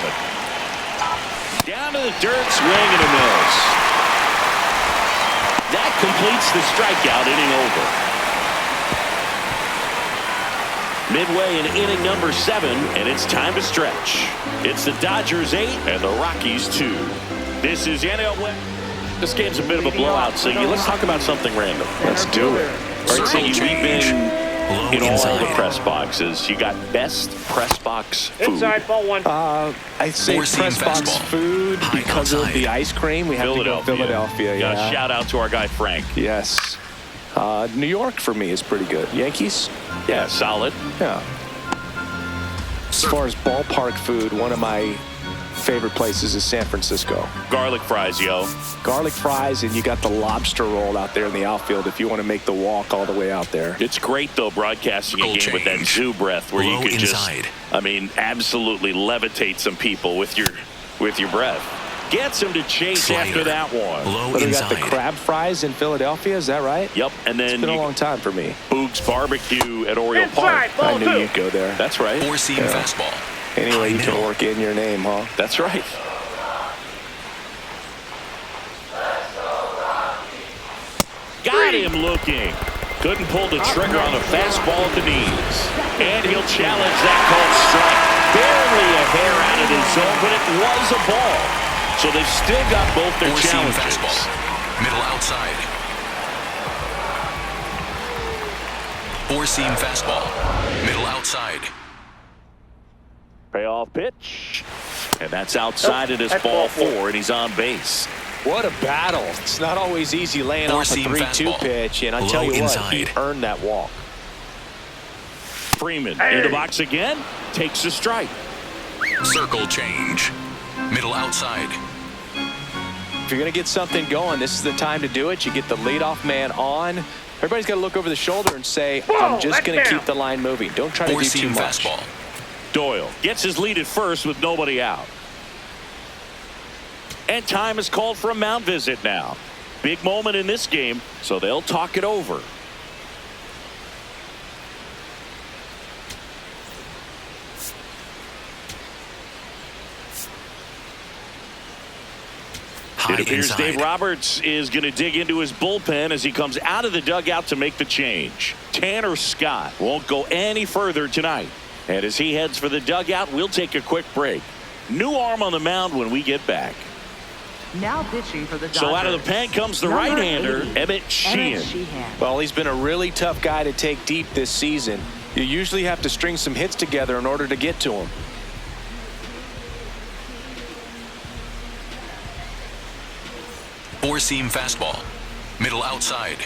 Down to the dirt, swing and a miss. That completes the strikeout, inning over. Midway in inning number 7, and it's time to stretch. It's the Dodgers 8 and the Rockies 2. This is NL West. This game's a bit of a blowout, Siggy. Let's talk about something random. Let's do it. All right, Siggy, we've been in all the press boxes. You got best press box food. Inside, ball 1. I say press box food because of the ice cream. We have to go Philadelphia. Yeah. Shout out to our guy Frank. Yes. New York for me is pretty good. Yankees? Yeah, solid. Yeah. As far as ballpark food, one of my favorite places is San Francisco. Garlic fries, yo. Garlic fries, and you got the lobster roll out there in the outfield if you want to make the walk all the way out there. It's great, though, broadcasting a game with that zoo breath where you can just, absolutely levitate some people with your breath. Gets him to chase after that one. But we got the crab fries in Philadelphia, is that right? Yep, and then it's been a long time for me. Boog's Barbecue at Oriole Park. I knew you'd go there. That's right. Four-seam fastball. Anyway, you can work in your name, huh? That's right. Got him looking. Couldn't pull the trigger on a fastball at the knees. And he'll challenge that called strike. Barely a hair out of his zone, but it was a ball. So they've still got both their challenges. Fastball. Middle outside. Four-seam fastball. Middle outside. Payoff pitch. And that's outside. It is ball 4, and he's on base. What a battle. It's not always easy laying off a 3-2 pitch, and I tell you what, he earned that walk. Freeman in the box again. Takes a strike. Circle change. Middle outside. If you're going to get something going, this is the time to do it. You get the leadoff man on. Everybody's got to look over the shoulder and say, I'm just going to keep the line moving. Don't try to do too much. Fastball. Doyle gets his lead at first with nobody out. And time is called for a mound visit now. Big moment in this game, so they'll talk it over. It appears Dave Roberts is going to dig into his bullpen as he comes out of the dugout to make the change. Tanner Scott won't go any further tonight. And as he heads for the dugout, we'll take a quick break. New arm on the mound when we get back. Now pitching for the Dodgers. So out of the pen comes the right-hander, Emmett Sheehan. Well, he's been a really tough guy to take deep this season. You usually have to string some hits together in order to get to him. Four-seam fastball. Middle outside.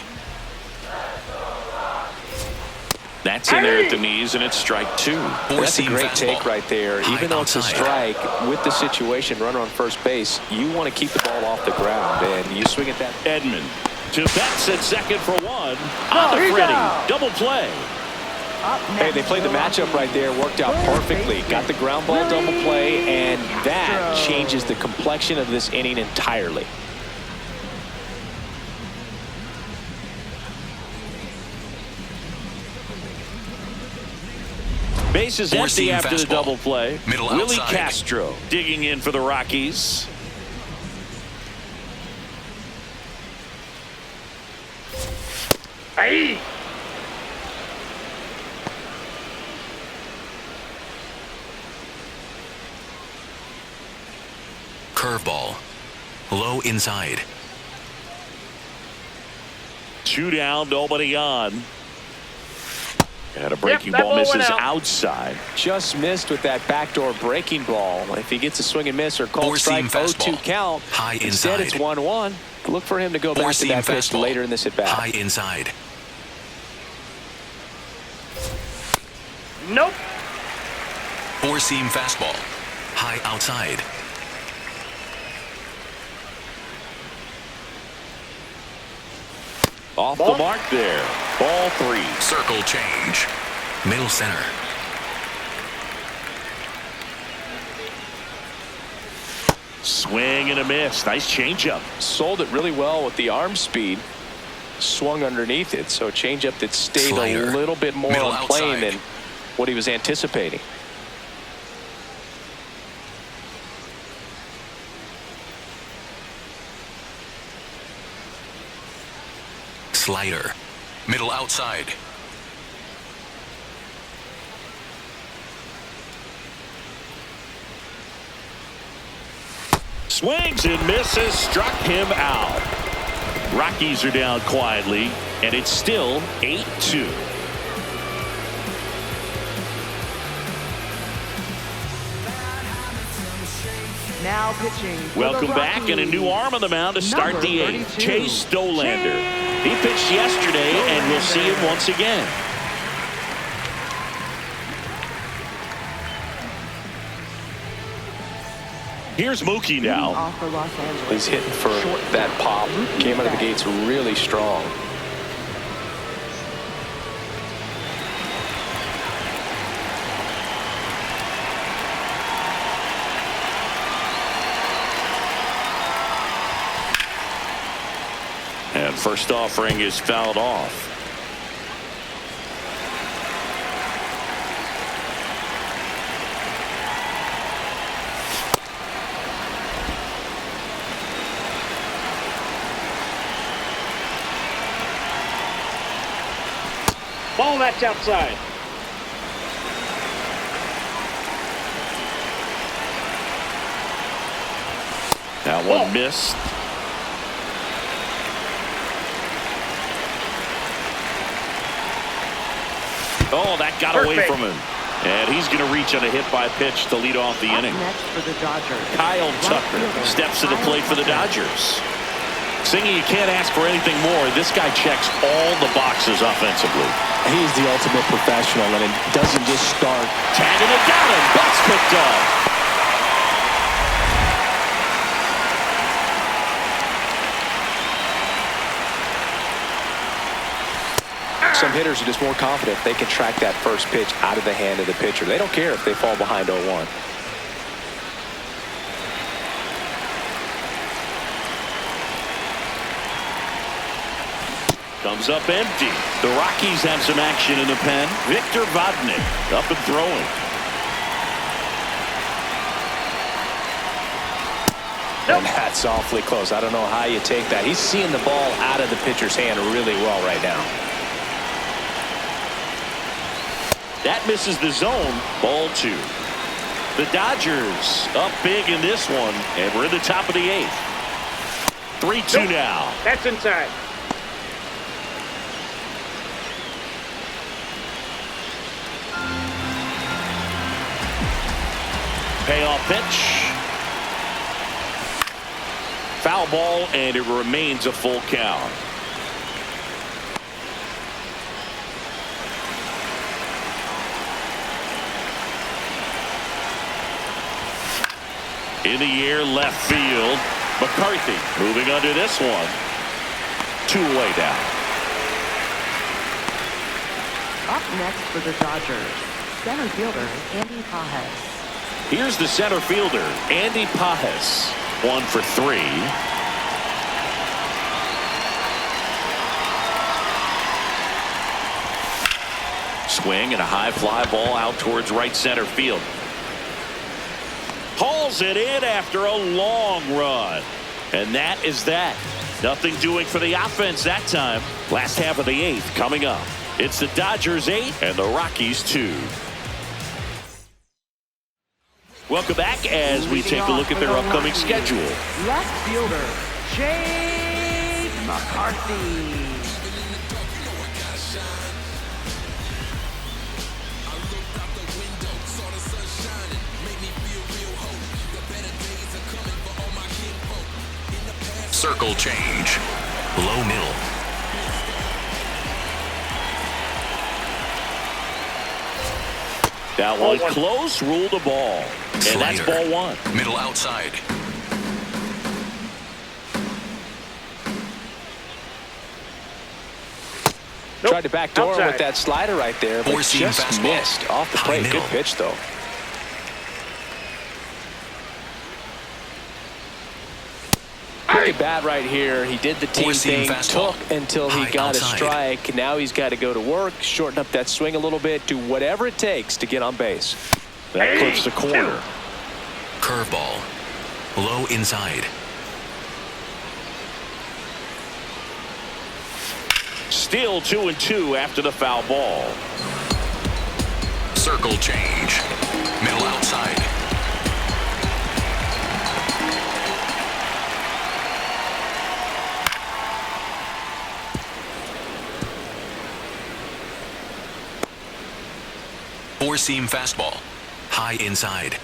That's in there at the knees, and it's strike 2. That's a great take right there. Even though it's a strike, with the situation, runner on first base, you want to keep the ball off the ground, and you swing at that. Edman to Betts at second for 1. On the Freddie. Double play. Hey, they played the matchup right there. Worked out perfectly. Got the ground ball double play, and that changes the complexion of this inning entirely. Base is empty after the double play. Willie outside. Castro digging in for the Rockies. Hey! Curveball. Low inside. 2 down, nobody on. And a breaking that ball misses out. outside. Just missed with that backdoor breaking ball. If he gets a swing and miss or called strike, 0-2 count. High Instead, inside. it's 1-1. Look for him to go back to that pitch later in this at bat. High inside. Nope. Four-seam fastball. High outside. Off the mark there. Ball 3. Circle change. Middle center. Swing and a miss. Nice changeup. Sold it really well with the arm speed. Swung underneath it. So a changeup that stayed a little bit more on plane than what he was anticipating. Slider. Middle outside. Swings and misses, struck him out. Rockies are down quietly, and it's still 8-2. Now pitching. Welcome back, and a new arm on the mound to start the eighth. Chase Stolander. He pitched yesterday, and we'll see him once again. Here's Mookie now. He's hitting for that pop. Came out of the gates really strong. And first offering is fouled off. Ball that's outside. That one missed. Oh, that got away from him. And he's going to reach on a hit by pitch to lead off the inning. Next for the Dodgers. Kyle Tucker steps to the plate for the Dodgers. Singy, you can't ask for anything more. This guy checks all the boxes offensively. He's the ultimate professional, and it doesn't just start. Tagging it down, and that's picked up. Some hitters are just more confident they can track that first pitch out of the hand of the pitcher. They don't care if they fall behind 0-1. Comes up empty. The Rockies have some action in the pen. Victor Vodnik up and throwing. And that's awfully close. I don't know how you take that. He's seeing the ball out of the pitcher's hand really well right now. That misses the zone. Ball 2. The Dodgers up big in this one, and we're in the top of the 8th. 3-2 now. That's inside. Payoff pitch. Foul ball, and it remains a full count. In the air, left field. McCarthy moving under this one. 2 away down. Up next for the Dodgers, center fielder Andy Pajes. Here's the center fielder, Andy Pajes. 1 for 3. Swing and a high fly ball out towards right center field. Hauls it in after a long run. And that is that. Nothing doing for the offense that time. Last half of the 8th coming up. It's the Dodgers 8 and the Rockies 2. Welcome back as we take a look at their upcoming schedule. Left fielder Jake McCarthy. Circle change. Low middle. That one close, ruled the ball. And that's ball 1. Middle outside. Tried to backdoor with that slider right there, but just fastball. missed off the plate. Good pitch, though. Look at bat right here. He did the team thing, took until he got a strike. Now he's got to go to work, shorten up that swing a little bit, do whatever it takes to get on base. That clips the corner. Curveball. Low inside. Still 2-2 after the foul ball. Circle change. Middle outside. Four-seam fastball. High inside.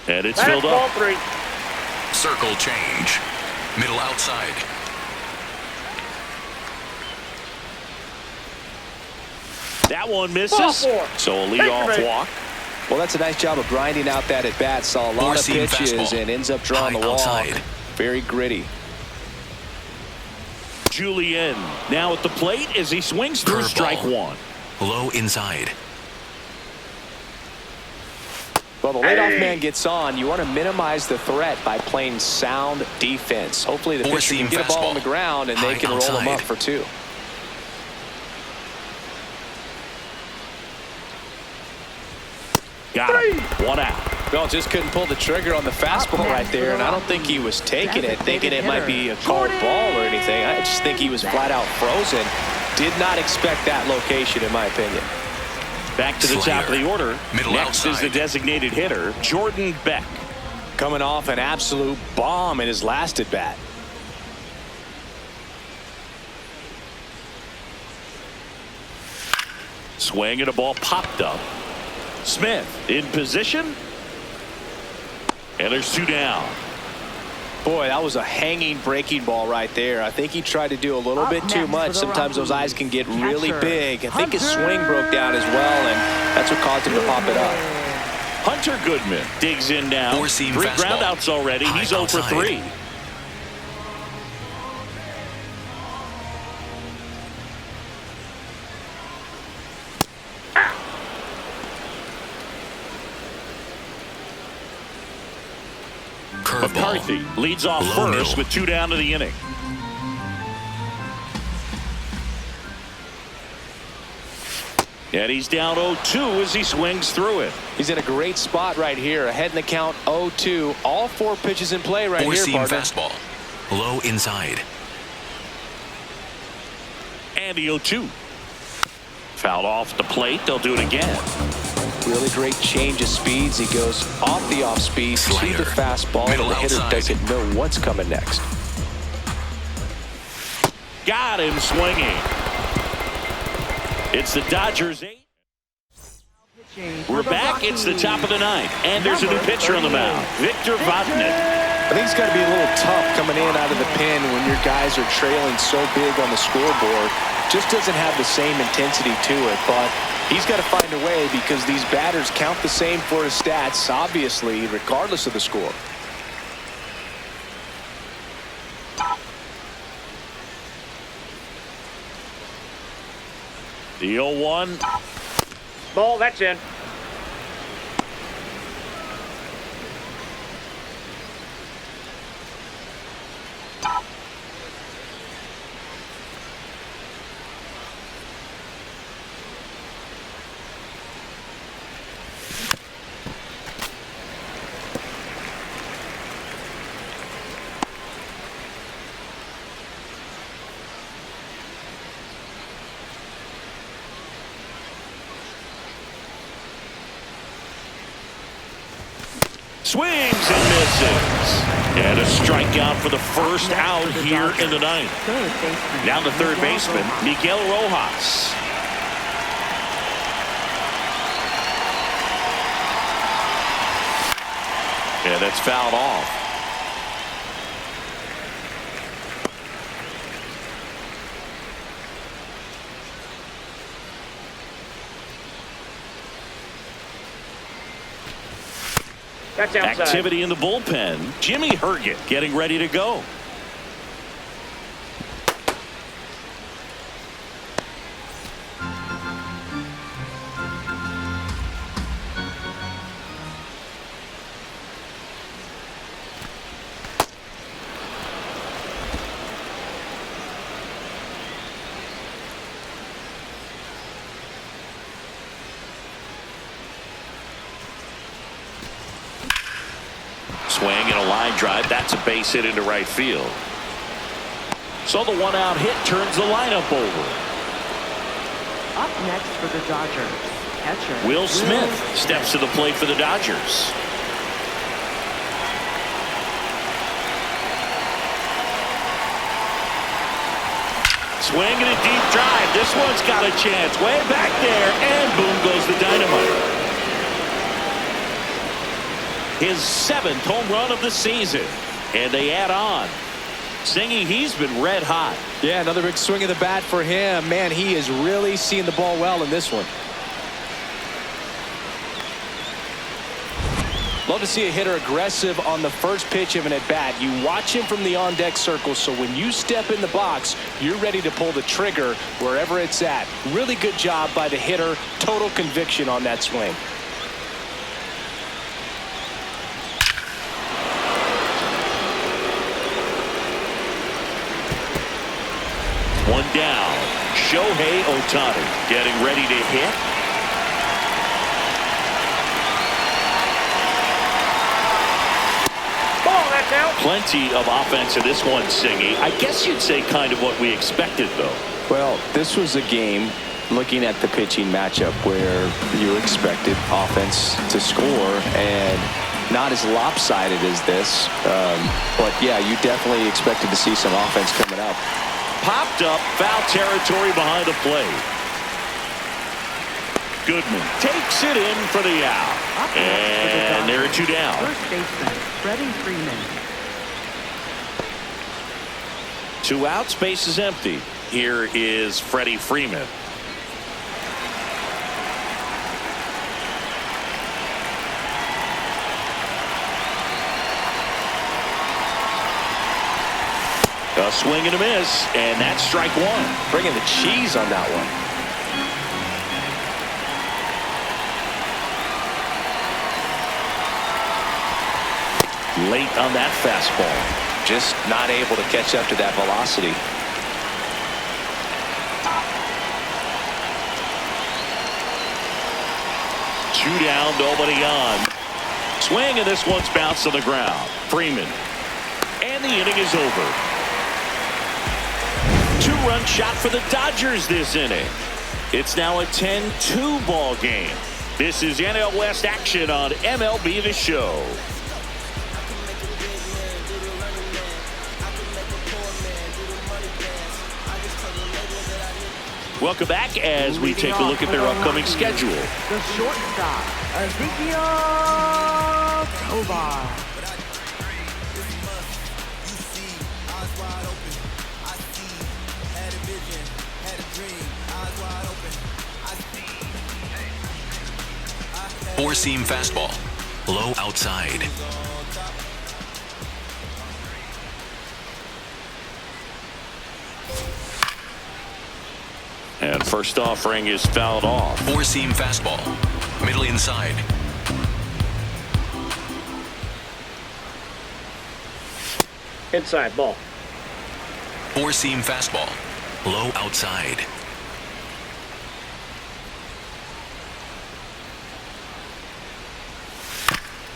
And it's filled up. Ball 3. Circle change. Middle outside. That one misses. Ball 4. So a leadoff walk. Well, that's a nice job of grinding out that at bat. Saw a lot of Four-seam pitches fastball. and ends up drawing High the walk. outside. Very gritty. Julian now at the plate as he swings through Curveball. strike one. Low inside. Well, the leadoff man gets on. You want to minimize the threat by playing sound defense. Hopefully the pitcher Four-seam can get a ball on fastball. the ground and they High can roll him outside. up for 2. Got him. 1 out. Well, just couldn't pull the trigger on the fastball right there, and I don't think he was taking it, thinking it might be a called ball or anything. I just think he was flat out frozen. Did not expect that location, in my opinion. Back to the top of the order. Middle Next is the outside. designated hitter, Jordan Beck. Coming off an absolute bomb in his last at bat. Swing and a ball popped up. Smith in position. And there's 2 down. Boy, that was a hanging breaking ball right there. I think he tried to do a little bit too much. Sometimes those eyes can get really big. I think his swing broke down as well, and that's what caused him to pop it up. Hunter Goodman digs in now. Four-seam 3 fastball. groundouts already. High He's 0 for outside. 3. Curveball. McCarthy leads off Low first middle. with 2 down to the inning. And he's down 0-2 as he swings through it. He's in a great spot right here. Ahead in the count 0-2. All 4 pitches in play right here, Four-seam partner. fastball. Low inside. And the 0-2. Fouled off the plate. They'll do it again. Really great change of speeds. He goes off the off speed to Slider. the fastball, and Middle the hitter outside. doesn't know what's coming next. Got him swinging. It's the Dodgers 8. We're back. It's the top of the 9th. And there's a new pitcher on the mound. Victor Vodnik. I think it's got to be a little tough coming in out of the pen when your guys are trailing so big on the scoreboard. Just doesn't have the same intensity to it, but he's got to find a way because these batters count the same for his stats, obviously, regardless of the score. The 0-1. Ball, that's in. Swings and misses. And a strikeout for the first out here in the 9th. Down to third baseman, Miguel Rojas. And that's fouled off. That's outside. Activity in the bullpen. Jimmy Herget getting ready to go. Swing and a line drive. That's a base hit into right field. So the 1-out hit turns the lineup over. Up next for the Dodgers, catcher Will Smith steps to the plate for the Dodgers. Swinging a deep drive. This one's got a chance. Way back there. And boom goes the dynamite. His 7th home run of the season. And they add on. Singy, he's been red hot. Yeah, another big swing of the bat for him. Man, he is really seeing the ball well in this one. Love to see a hitter aggressive on the first pitch of an at-bat. You watch him from the on-deck circle, so when you step in the box, you're ready to pull the trigger wherever it's at. Really good job by the hitter. Total conviction on that swing. One down. Shohei Ohtani getting ready to hit. Plenty of offense in this one, Singy. I guess you'd say kind of what we expected, though. Well, this was a game, looking at the pitching matchup, where you expected offense to score, and not as lopsided as this. But, yeah, you definitely expected to see some offense coming up. Popped up, foul territory behind the plate. Goodman takes it in for the out. And there are 2 down. First baseman, Freddie Freeman. 2 outs, base is empty. Here is Freddie Freeman. A swing and a miss, and that's strike 1. Bringing the cheese on that one. Late on that fastball. Just not able to catch up to that velocity. Two down, nobody on. Swing, and this one's bounced to the ground. Freeman. And the inning is over. 2-run shot for the Dodgers this inning. It's now a 10-2 ball game. This is NL West action on MLB The Show. Welcome back as we take a look at their upcoming schedule. The shortstop, Ezekiel Tovar. Four-seam fastball. Low outside. And first offering is fouled off. Four-seam fastball. Middle inside. Inside ball. Four-seam fastball. Low outside.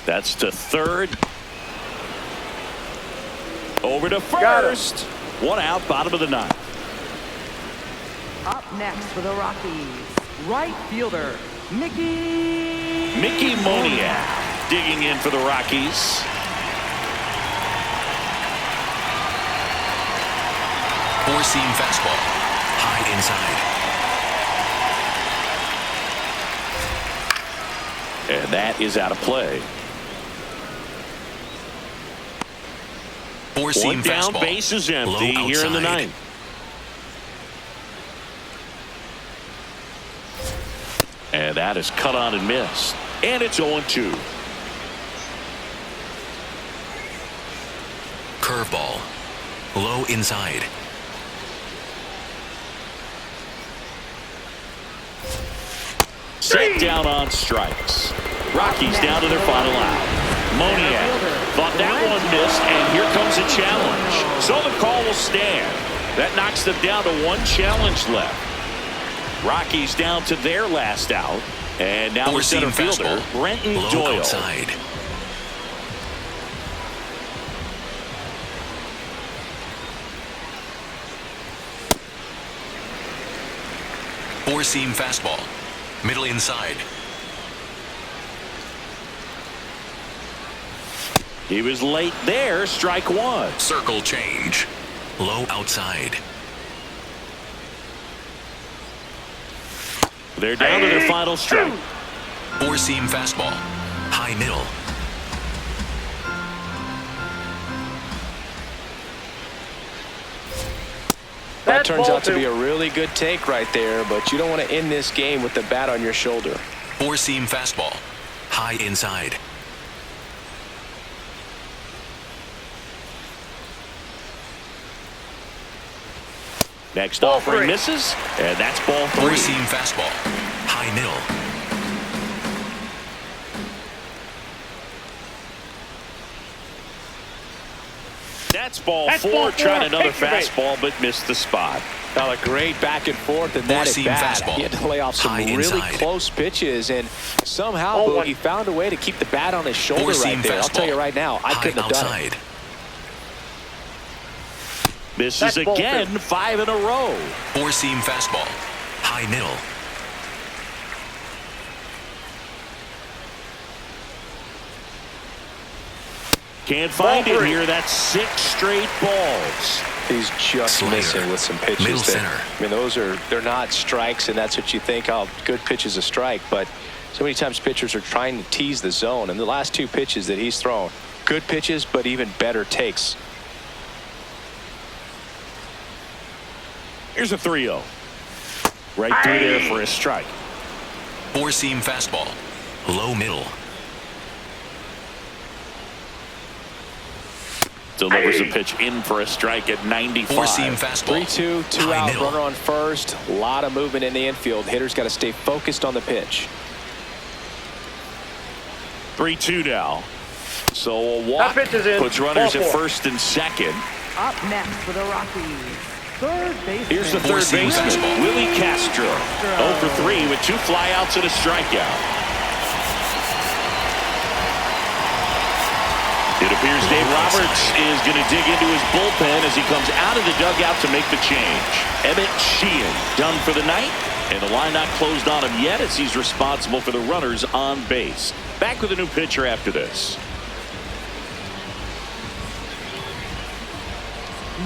That's to third. Over to first. 1 out, bottom of the 9th. Up next for the Rockies, right fielder, Mickey Moniak digging in for the Rockies. Four-seam fastball. High inside. And that is out of play. Four-seam One down, fastball. base is empty here in the 9th. And that is cut on and missed. And it's 0-2. Curveball. Low inside. Set down on strikes. Rockies down to their final out. Moniak thought that one missed, and here comes a challenge. So the call will stand. That knocks them down to 1 challenge left. Rockies down to their last out. And now the center fielder, Brenton Doyle. Outside. Four-seam fastball. Middle inside. He was late there, strike 1. Circle change. Low outside. They're down to their final strike. Four-seam fastball. High middle. That turns out to be a really good take right there, but you don't want to end this game with the bat on your shoulder. Four-seam fastball. High inside. Next offering misses, and that's ball 3. Four-seam fastball. High middle. That's ball 4, trying another fastball, but missed the spot. Now a great back and forth, and that is bad. He had to lay off some really close pitches, and somehow he found a way to keep the bat on his shoulder right there. I'll tell you right now, I couldn't have done it. Misses again, 5 in a row. Four-seam fastball. High middle. Can't find it here. That's 6 straight balls. He's just missing with some pitches. Middle center. I mean, they're not strikes, and that's what you think. Oh, good pitch is a strike, but so many times pitchers are trying to tease the zone. And the last 2 pitches that he's thrown, good pitches, but even better takes. Here's a 3-0. Right through there for a strike. Four-seam fastball. Low middle. Delivers a pitch in for a strike at 95. Four-seam fastball. 3-2, 2 out, runner on first. A lot of movement in the infield. Hitter's got to stay focused on the pitch. 3-2 now. So a walk puts runners at first and second. Up next for the Rockies, third baseman. Here's the third baseman, Willie Castro. 0 for 3 with 2 flyouts and a strikeout. It appears Dave Roberts is going to dig into his bullpen as he comes out of the dugout to make the change. Emmett Sheehan done for the night, and the line not closed on him yet as he's responsible for the runners on base. Back with a new pitcher after this.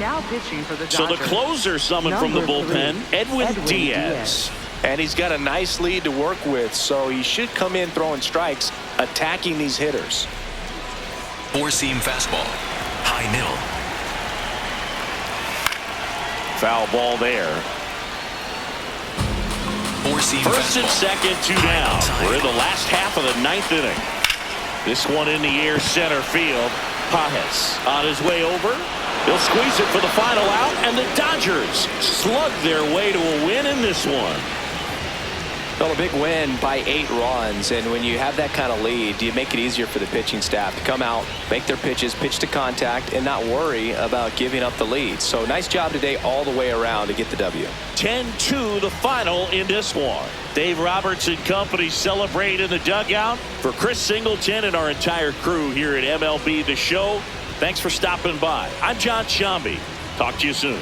Now pitching for the Dodgers. So the closer summoned from the bullpen, Edwin Diaz. And he's got a nice lead to work with, so he should come in throwing strikes, attacking these hitters. Four-seam fastball. High middle. Foul ball there. Four-seam First fastball. and second, 2 down. We're in the last half of the 9th inning. This one in the air, center field. Pajes on his way over. He'll squeeze it for the final out, and the Dodgers slug their way to a win in this one. Well, a big win by 8 runs, and when you have that kind of lead, you make it easier for the pitching staff to come out, make their pitches, pitch to contact, and not worry about giving up the lead. So nice job today all the way around to get the W. 10-2 the final in this one. Dave Roberts and company celebrate in the dugout. For Chris Singleton and our entire crew here at MLB The Show, thanks for stopping by. I'm John Shambi. Talk to you soon.